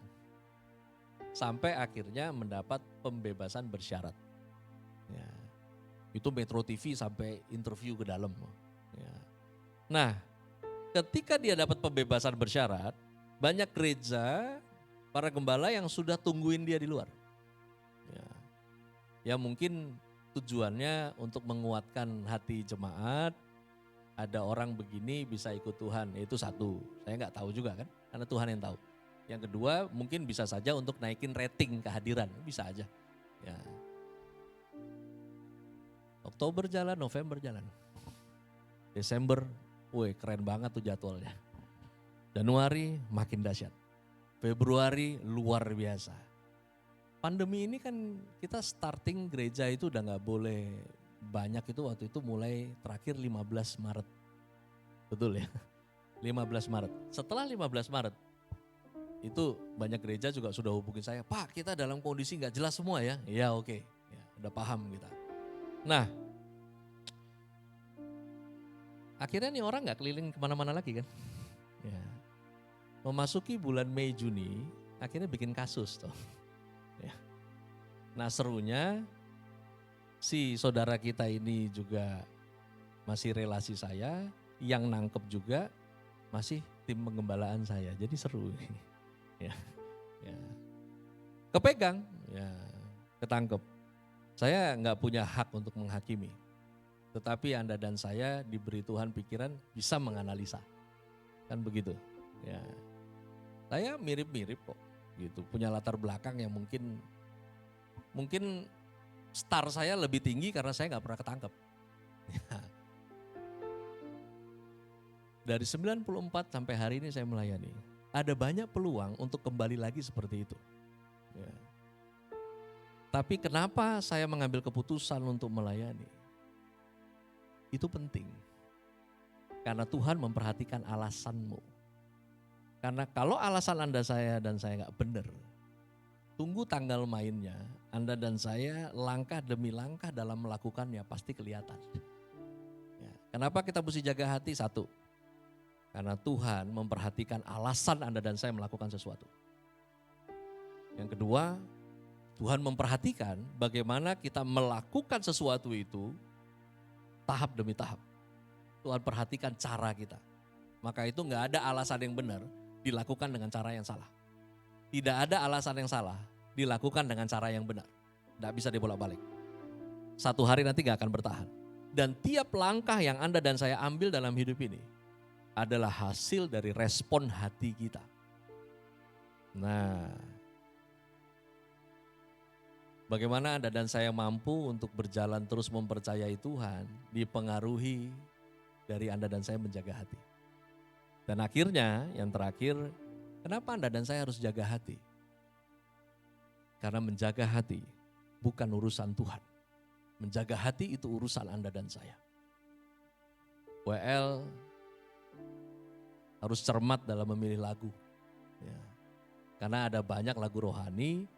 Sampai akhirnya mendapat pembebasan bersyarat. Ya. Itu Metro TV sampai interview ke dalam. Ya. Nah, ketika dia dapat pembebasan bersyarat, banyak gereja, para gembala yang sudah tungguin dia di luar. Ya mungkin tujuannya untuk menguatkan hati jemaat, ada orang begini bisa ikut Tuhan, itu satu. Saya nggak tahu juga kan, karena Tuhan yang tahu. Yang kedua mungkin bisa saja untuk naikin rating kehadiran, bisa aja. Ya. Oktober jalan, November jalan. Desember, keren banget tuh jadwalnya. Januari makin dahsyat. Februari luar biasa. Pandemi ini kan kita starting gereja itu udah gak boleh banyak itu waktu itu mulai terakhir 15 Maret. Betul ya? 15 Maret. Setelah 15 Maret itu banyak gereja juga sudah hubungin saya. Pak, kita dalam kondisi gak jelas semua ya. Iya oke. Ya, udah paham kita. Nah, akhirnya nih orang gak keliling kemana-mana lagi kan. Ya. Memasuki bulan Mei Juni akhirnya bikin kasus tuh. Ya. Nah serunya si saudara kita ini juga masih relasi saya, yang nangkep juga masih tim pengembalaan saya. Jadi seru. Ya. Ya. Kepegang, ya, ketangkep. Saya nggak punya hak untuk menghakimi. Tetapi Anda dan saya diberi Tuhan pikiran bisa menganalisa. Kan begitu. Ya. Saya mirip-mirip kok gitu. Punya latar belakang yang mungkin star saya lebih tinggi karena saya nggak pernah ketangkep. Ya. Dari 94 sampai hari ini saya melayani. Ada banyak peluang untuk kembali lagi seperti itu. Ya. Tapi kenapa saya mengambil keputusan untuk melayani? Itu penting. Karena Tuhan memperhatikan alasanmu. Karena kalau alasan Anda dan saya nggak benar, tunggu tanggal mainnya, Anda dan saya langkah demi langkah dalam melakukannya pasti kelihatan. Ya. Kenapa kita mesti jaga hati? Satu, karena Tuhan memperhatikan alasan Anda dan saya melakukan sesuatu. Yang kedua, Tuhan memperhatikan bagaimana kita melakukan sesuatu itu tahap demi tahap. Tuhan perhatikan cara kita. Maka itu nggak ada alasan yang benar dilakukan dengan cara yang salah. Tidak ada alasan yang salah dilakukan dengan cara yang benar. Tidak bisa dibolak-balik. Satu hari nanti gak akan bertahan. Dan tiap langkah yang Anda dan saya ambil dalam hidup ini adalah hasil dari respon hati kita. Nah, bagaimana Anda dan saya mampu untuk berjalan terus mempercayai Tuhan, dipengaruhi dari Anda dan saya menjaga hati. Dan akhirnya yang terakhir, kenapa Anda dan saya harus jaga hati? Karena menjaga hati bukan urusan Tuhan. Menjaga hati itu urusan Anda dan saya. WL harus cermat dalam memilih lagu. Ya. Karena ada banyak lagu rohani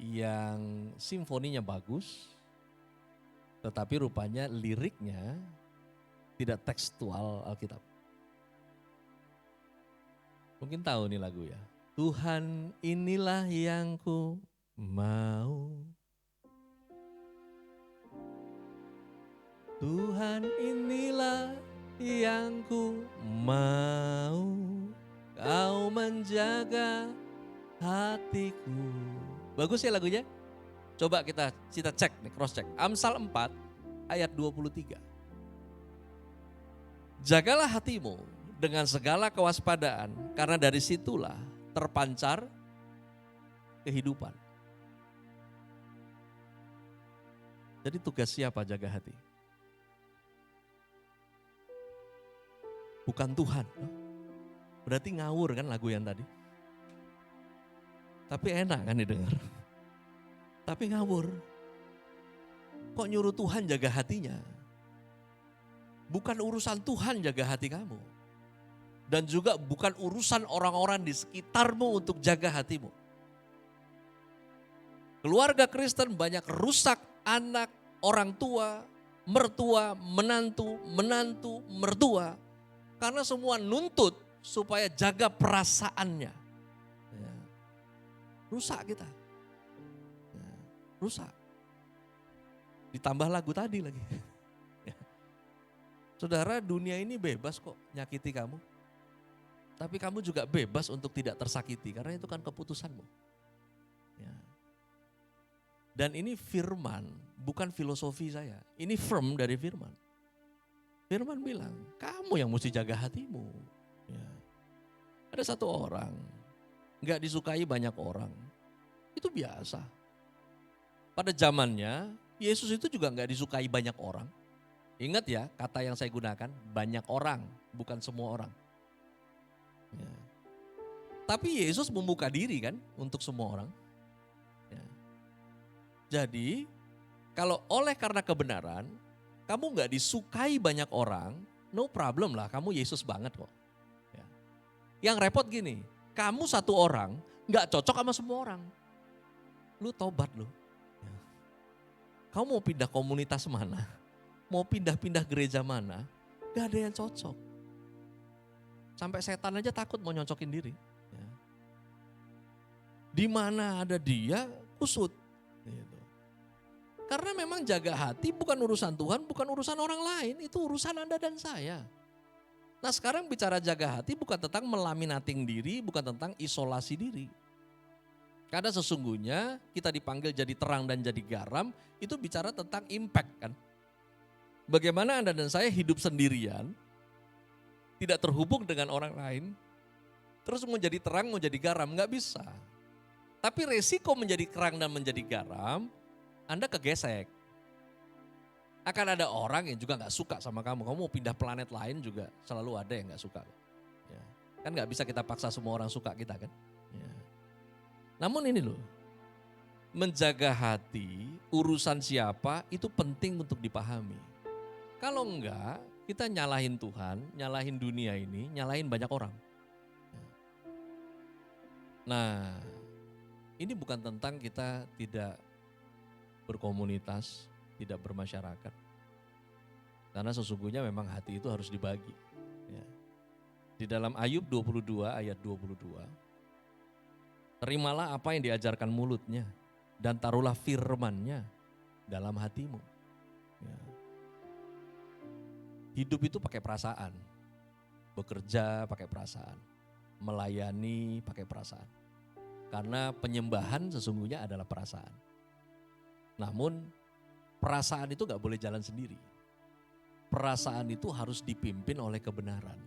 yang simfoninya bagus, tetapi rupanya liriknya tidak tekstual Alkitab. Mungkin tahu nih lagu ya. Tuhan inilah yang ku mau. Tuhan inilah yang ku mau. Kau menjaga hatiku. Bagus ya lagunya? Coba kita cek nih, cross check. Amsal 4 ayat 23. Jagalah hatimu dengan segala kewaspadaan, karena dari situlah terpancar kehidupan. Jadi tugas siapa jaga hati? Bukan Tuhan. Berarti ngawur kan lagu yang tadi. Tapi enak kan didengar. Tapi ngawur. Kok nyuruh Tuhan jaga hatinya? Bukan urusan Tuhan jaga hati kamu. Dan juga bukan urusan orang-orang di sekitarmu untuk jaga hatimu. Keluarga Kristen banyak rusak anak, orang tua, mertua, menantu, mertua. Karena semua nuntut supaya jaga perasaannya. Ya. Rusak kita. Ya. Rusak. Ditambah lagu tadi lagi. Ya. Saudara, dunia ini bebas kok nyakiti kamu. Tapi kamu juga bebas untuk tidak tersakiti karena itu kan keputusanmu. Ya. Dan ini firman, bukan filosofi saya. Ini firm dari firman. Firman bilang, kamu yang mesti jaga hatimu. Ya. Ada satu orang, gak disukai banyak orang. Itu biasa. Pada zamannya, Yesus itu juga gak disukai banyak orang. Ingat ya, kata yang saya gunakan, banyak orang, bukan semua orang. Ya. Tapi Yesus membuka diri kan untuk semua orang. Ya. Jadi kalau karena kebenaran kamu gak disukai banyak orang, no problem lah, kamu Yesus banget kok. Ya. Yang repot gini, kamu satu orang gak cocok sama semua orang. Lu tobat lu. Ya. Kamu mau pindah komunitas mana, mau pindah-pindah gereja mana, gak ada yang cocok. Sampai setan aja takut mau nyocokin diri. Ya. Di mana ada dia, kusut. Gitu. Karena memang jaga hati bukan urusan Tuhan, bukan urusan orang lain. Itu urusan Anda dan saya. Nah sekarang bicara jaga hati bukan tentang melaminating diri, bukan tentang isolasi diri. Karena sesungguhnya kita dipanggil jadi terang dan jadi garam, itu bicara tentang impact kan. Bagaimana Anda dan saya hidup sendirian, tidak terhubung dengan orang lain, terus mau jadi terang, mau jadi garam, nggak bisa. Tapi resiko menjadi terang dan menjadi garam, Anda kegesek. Akan ada orang yang juga nggak suka sama kamu. Kamu mau pindah planet lain juga selalu ada yang nggak suka. Ya. Kan nggak bisa kita paksa semua orang suka kita kan. Ya. Namun ini loh, menjaga hati, urusan siapa itu penting untuk dipahami. Kalau enggak, kita nyalahin Tuhan, nyalahin dunia ini, nyalahin banyak orang. Nah, ini bukan tentang kita tidak berkomunitas, tidak bermasyarakat. Karena sesungguhnya memang hati itu harus dibagi. Ya. Di dalam Ayub 22 ayat 22, terimalah apa yang diajarkan mulutnya dan taruhlah firman-Nya dalam hatimu. Ya. Hidup itu pakai perasaan, bekerja pakai perasaan, melayani pakai perasaan. Karena penyembahan sesungguhnya adalah perasaan. Namun perasaan itu gak boleh jalan sendiri. Perasaan itu harus dipimpin oleh kebenaran.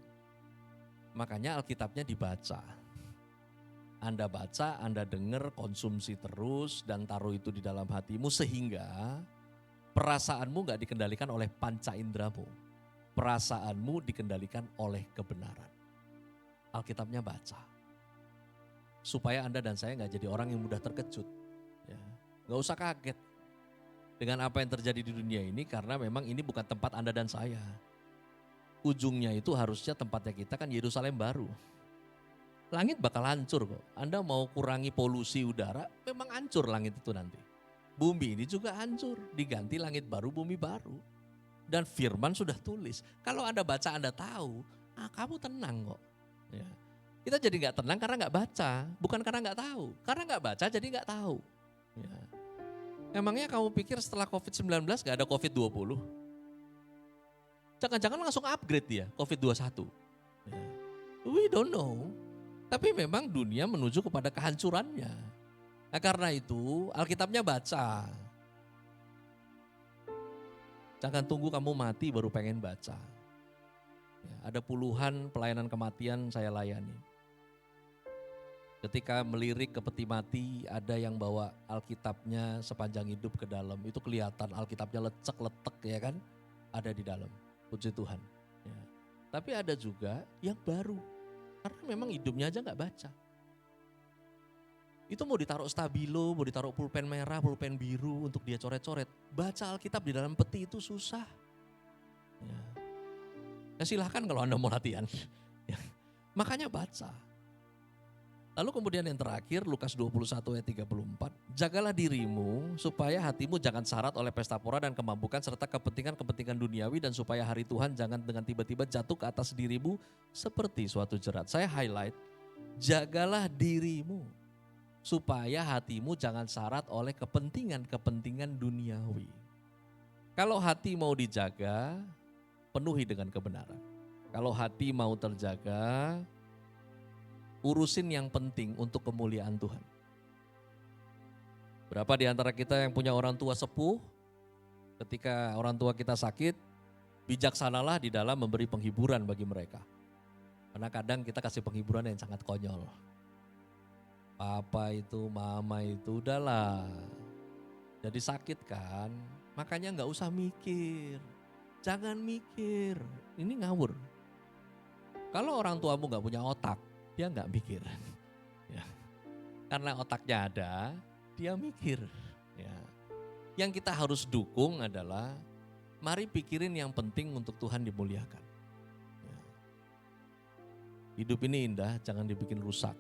Makanya Alkitabnya dibaca. Anda baca, Anda dengar, konsumsi terus dan taruh itu di dalam hatimu sehingga perasaanmu gak dikendalikan oleh panca indramu. Perasaanmu dikendalikan oleh kebenaran. Alkitabnya baca. Supaya Anda dan saya gak jadi orang yang mudah terkejut. Ya. Gak usah kaget dengan apa yang terjadi di dunia ini karena memang ini bukan tempat Anda dan saya. Ujungnya itu harusnya tempatnya kita kan Yerusalem baru. Langit bakal hancur kok. Anda mau kurangi polusi udara, memang hancur langit itu nanti. Bumi ini juga hancur, diganti langit baru, bumi baru. Dan firman sudah tulis. Kalau Anda baca, Anda tahu, kamu tenang kok. Ya. Kita jadi gak tenang karena gak baca, bukan karena gak tahu. Karena gak baca jadi gak tahu. Ya. Emangnya kamu pikir setelah COVID-19 gak ada COVID-20? Jangan-jangan langsung upgrade dia, COVID-21. Ya. We don't know. Tapi memang dunia menuju kepada kehancurannya. Nah karena itu Alkitabnya baca. Jangan tunggu kamu mati baru pengen baca. Ya, ada puluhan pelayanan kematian saya layani. Ketika melirik ke peti mati, ada yang bawa Alkitabnya sepanjang hidup ke dalam. Itu kelihatan Alkitabnya lecek-letek ya kan, ada di dalam. Puji Tuhan. Ya. Tapi ada juga yang baru, karena memang hidupnya aja gak baca. Itu mau ditaruh stabilo, mau ditaruh pulpen merah, pulpen biru untuk dia coret-coret. Baca Alkitab di dalam peti itu susah. Ya. Ya silahkan kalau Anda mau latihan. Ya. Makanya baca. Lalu kemudian yang terakhir Lukas 21 ayat 34. Jagalah dirimu supaya hatimu jangan syarat oleh pesta pora dan kemampukan serta kepentingan-kepentingan duniawi dan supaya hari Tuhan jangan dengan tiba-tiba jatuh ke atas dirimu seperti suatu jerat. Saya highlight, jagalah dirimu supaya hatimu jangan syarat oleh kepentingan-kepentingan duniawi. Kalau hati mau dijaga, penuhi dengan kebenaran. Kalau hati mau terjaga, urusin yang penting untuk kemuliaan Tuhan. Berapa di antara kita yang punya orang tua sepuh, ketika orang tua kita sakit, bijaksanalah di dalam memberi penghiburan bagi mereka. Karena kadang kita kasih penghiburan yang sangat konyol. Papa itu, mama itu, udahlah. Jadi sakit kan, makanya nggak usah mikir. Jangan mikir, ini ngawur. Kalau orang tuamu nggak punya otak, dia nggak mikir. Ya. Karena otaknya ada, dia mikir. Ya. Yang kita harus dukung adalah, mari pikirin yang penting untuk Tuhan dimuliakan. Ya. Hidup ini indah, jangan dibikin rusak.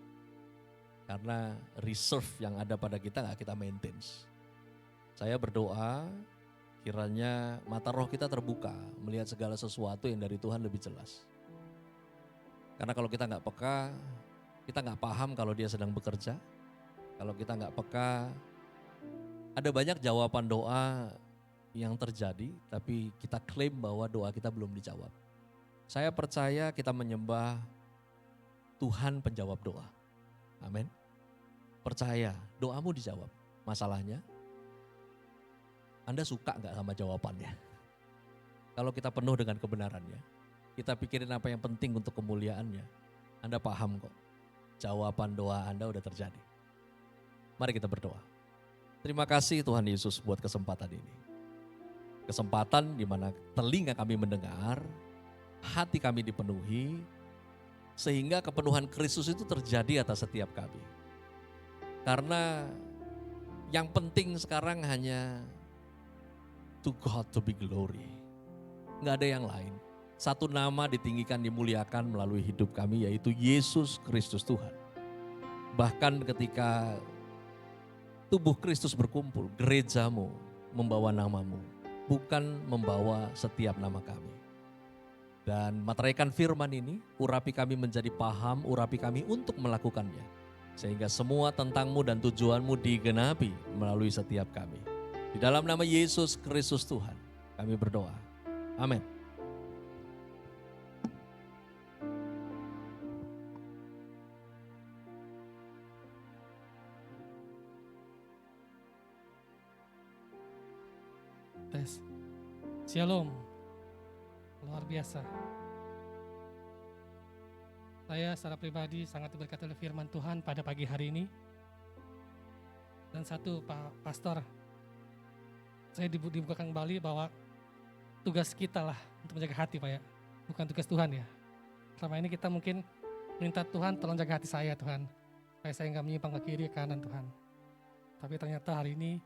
Karena reserve yang ada pada kita nggak kita maintain. Saya berdoa kiranya mata roh kita terbuka melihat segala sesuatu yang dari Tuhan lebih jelas. Karena kalau kita nggak peka, kita nggak paham kalau dia sedang bekerja. Kalau kita nggak peka, ada banyak jawaban doa yang terjadi, tapi kita klaim bahwa doa kita belum dijawab. Saya percaya kita menyembah Tuhan penjawab doa. Amin. Percaya, doamu dijawab. Masalahnya, Anda suka gak sama jawabannya? Kalau kita penuh dengan kebenarannya, kita pikirin apa yang penting untuk kemuliaannya, Anda paham kok, jawaban doa Anda udah terjadi. Mari kita berdoa. Terima kasih Tuhan Yesus buat kesempatan ini. Kesempatan di mana telinga kami mendengar, hati kami dipenuhi, sehingga kepenuhan Kristus itu terjadi atas setiap kami. Karena yang penting sekarang hanya to God to be glory. Nggak ada yang lain. Satu nama ditinggikan, dimuliakan melalui hidup kami, yaitu Yesus Kristus Tuhan. Bahkan ketika tubuh Kristus berkumpul, gerejamu membawa namamu, bukan membawa setiap nama kami. Dan materaikan firman ini, urapi kami menjadi paham, urapi kami untuk melakukannya. Sehingga semua tentangmu dan tujuanmu digenapi melalui setiap kami. Di dalam nama Yesus Kristus Tuhan, kami berdoa. Amin. Tes. Shalom. Luar biasa. Saya secara pribadi sangat diberkati oleh firman Tuhan pada pagi hari ini. Dan satu, Pak Pastor, saya dibukakan kembali bahwa tugas kita lah untuk menjaga hati, Pak ya. Bukan tugas Tuhan ya. Selama ini kita mungkin minta Tuhan tolong jaga hati saya Tuhan. Supaya saya nggak menyimpang ke kiri ke kanan Tuhan. Tapi ternyata hari ini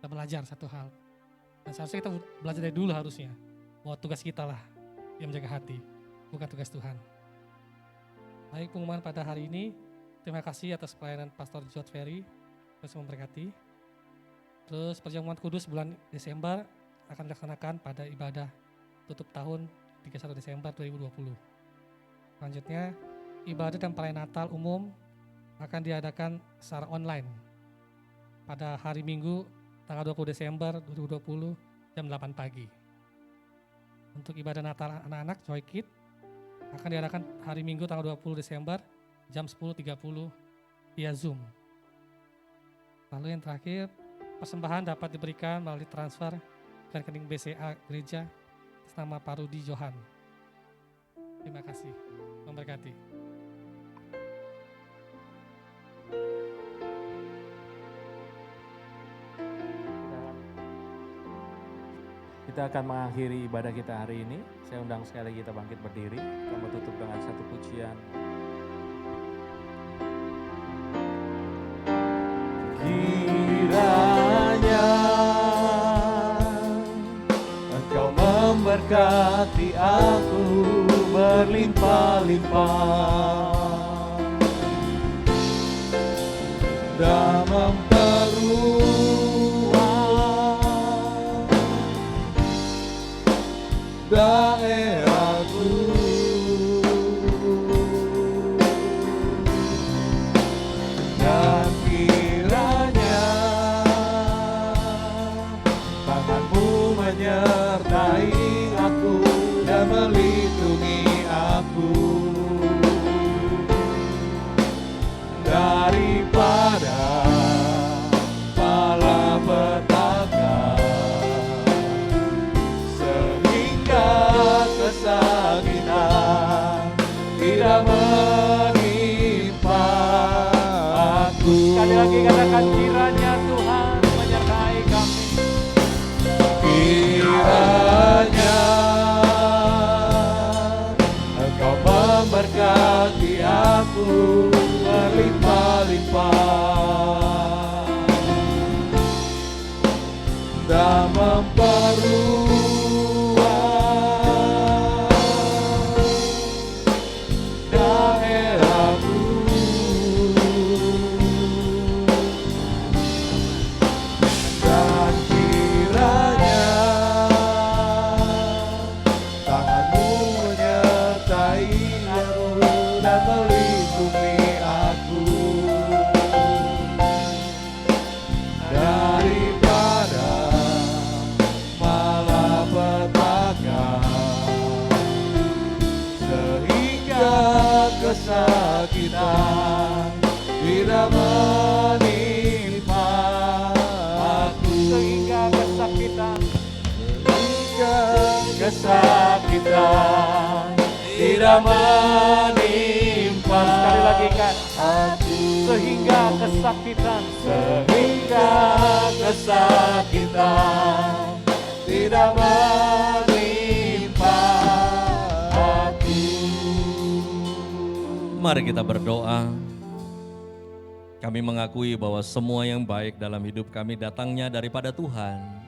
kita belajar satu hal. Dan seharusnya kita belajar dari dulu harusnya. Bahwa tugas kita lah yang menjaga hati, bukan tugas Tuhan. Baik, pengumuman pada hari ini, terima kasih atas pelayanan Pastor George Ferry, terus memberkati. Terus perjamuan kudus bulan Desember akan dilaksanakan pada ibadah tutup tahun 31 Desember 2020. Selanjutnya, ibadah dan perayaan Natal umum akan diadakan secara online pada hari Minggu tanggal 20 Desember 2020 jam 8 pagi. Untuk ibadah Natal anak-anak Joy Kid akan diadakan hari Minggu tanggal 20 Desember jam 10.30 via Zoom. Lalu yang terakhir, persembahan dapat diberikan melalui transfer ke rekening BCA Gereja atas nama Pak Rudi Johan. Terima kasih. Memberkati. Kita akan mengakhiri ibadah kita hari ini. Saya undang sekali lagi kita bangkit berdiri. Kita mau tutup dengan satu pujian. Kiranya Engkau memberkati aku berlimpah-limpah dan memperluas daerahku. Dan kiranya tanganmu menyertai aku dan melindungi aku daripada malapetaka, sehingga kesakitan tidak menimpa aku. Sekali lagi katakan, kiranya Tuhan menyertai kami. Kiranya Engkau memberkati aku berlimpah-limpah dan memperluas daerahku. Dan kiranya tanganmu menyertai aku dan melindungi aku daripada malapetaka, sehingga kesakitan tidak menimpa aku. Sehingga kesakitan tidak menimpa. Sekali lagi kan, sehingga kesakitan tidak menimpa aku. Mari kita berdoa. Kami mengakui bahwa semua yang baik dalam hidup kami datangnya daripada Tuhan.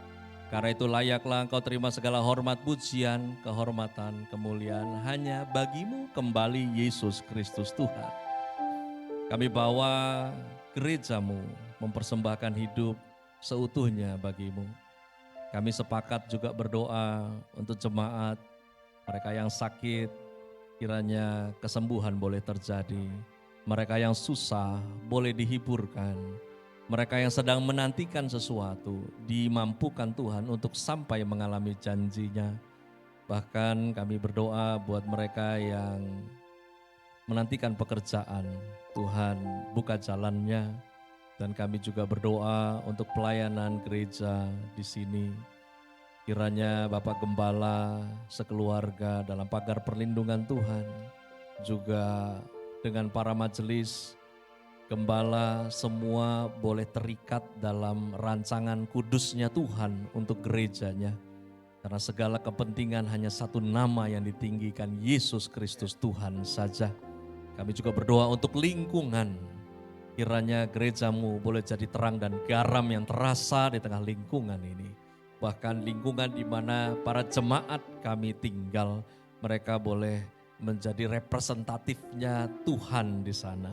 Karena itu layaklah Engkau terima segala hormat, pujian, kehormatan, kemuliaan hanya bagimu kembali Yesus Kristus Tuhan. Kami bawa gerejamu mempersembahkan hidup seutuhnya bagimu. Kami sepakat juga berdoa untuk jemaat, mereka yang sakit, kiranya kesembuhan boleh terjadi. Mereka yang susah boleh dihiburkan. Mereka yang sedang menantikan sesuatu dimampukan Tuhan untuk sampai mengalami janjinya. Bahkan kami berdoa buat mereka yang menantikan pekerjaan, Tuhan buka jalannya. Dan kami juga berdoa untuk pelayanan gereja di sini. Kiranya Bapak Gembala sekeluarga dalam pagar perlindungan Tuhan, juga dengan para majelis gembala semua boleh terikat dalam rancangan kudusnya Tuhan untuk gerejanya. Karena segala kepentingan hanya satu nama yang ditinggikan, Yesus Kristus Tuhan saja. Kami juga berdoa untuk lingkungan. Kiranya gerejamu boleh jadi terang dan garam yang terasa di tengah lingkungan ini. Bahkan lingkungan di mana para jemaat kami tinggal, mereka boleh menjadi representatifnya Tuhan di sana.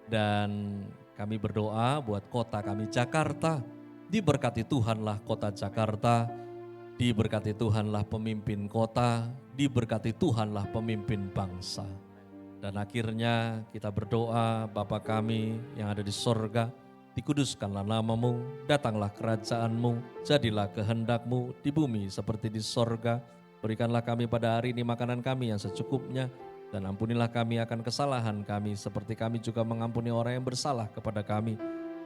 Dan kami berdoa buat kota kami Jakarta. Diberkati Tuhanlah kota Jakarta, diberkati Tuhanlah pemimpin kota, diberkati Tuhanlah pemimpin bangsa. Dan akhirnya kita berdoa, Bapa kami yang ada di sorga, dikuduskanlah namamu, datanglah kerajaanmu, jadilah kehendakmu di bumi seperti di sorga. Berikanlah kami pada hari ini makanan kami yang secukupnya, dan ampunilah kami akan kesalahan kami seperti kami juga mengampuni orang yang bersalah kepada kami.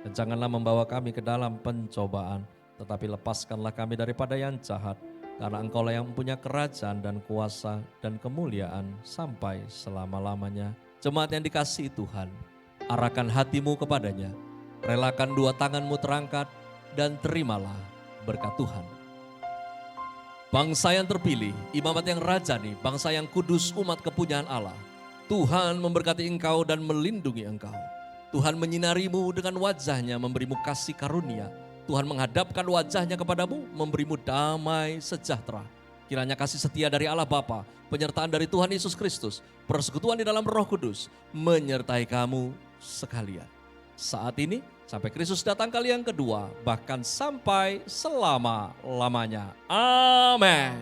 Dan janganlah membawa kami ke dalam pencobaan, tetapi lepaskanlah kami daripada yang jahat. Karena Engkaulah yang mempunyai kerajaan dan kuasa dan kemuliaan sampai selama-lamanya. Jemaat yang dikasihi Tuhan, arahkan hatimu kepadanya. Relakan dua tanganmu terangkat dan terimalah berkat Tuhan. Bangsa yang terpilih, imamat yang rajani, bangsa yang kudus, umat kepunyaan Allah. Tuhan memberkati engkau dan melindungi engkau. Tuhan menyinarimu dengan wajahnya, memberimu kasih karunia. Tuhan menghadapkan wajahnya kepadamu, memberimu damai sejahtera. Kiranya kasih setia dari Allah Bapa, penyertaan dari Tuhan Yesus Kristus, persekutuan di dalam Roh Kudus, menyertai kamu sekalian. Saat ini, sampai Kristus datang kali yang kedua, bahkan sampai selama-lamanya. Amin.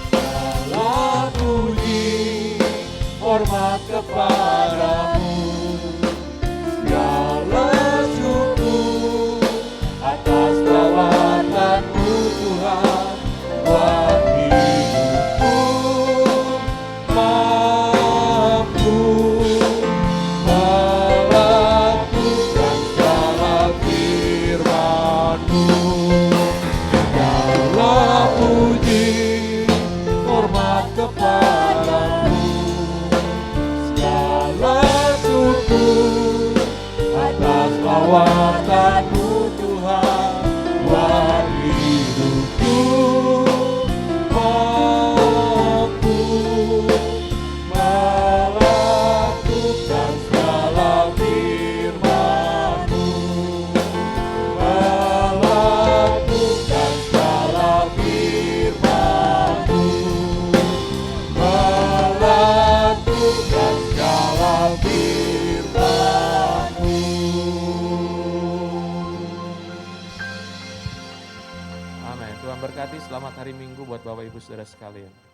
Segala puji, hormat kepadamu, segala syukur atas perawatan-Mu Tuhan, buat hidupku mampu melakukan segala firman-Mu. Segala puji, hormat kepadamu, segala syukur atas lawatan-Mu Tuhan, buat hidupku mampu melakukan segala firman-Mu, melakukan segala firman-Mu, melakukan segala firman-Mu. Amin. Tuhan berkati, selamat hari Minggu buat Bapak Ibu Saudara sekalian.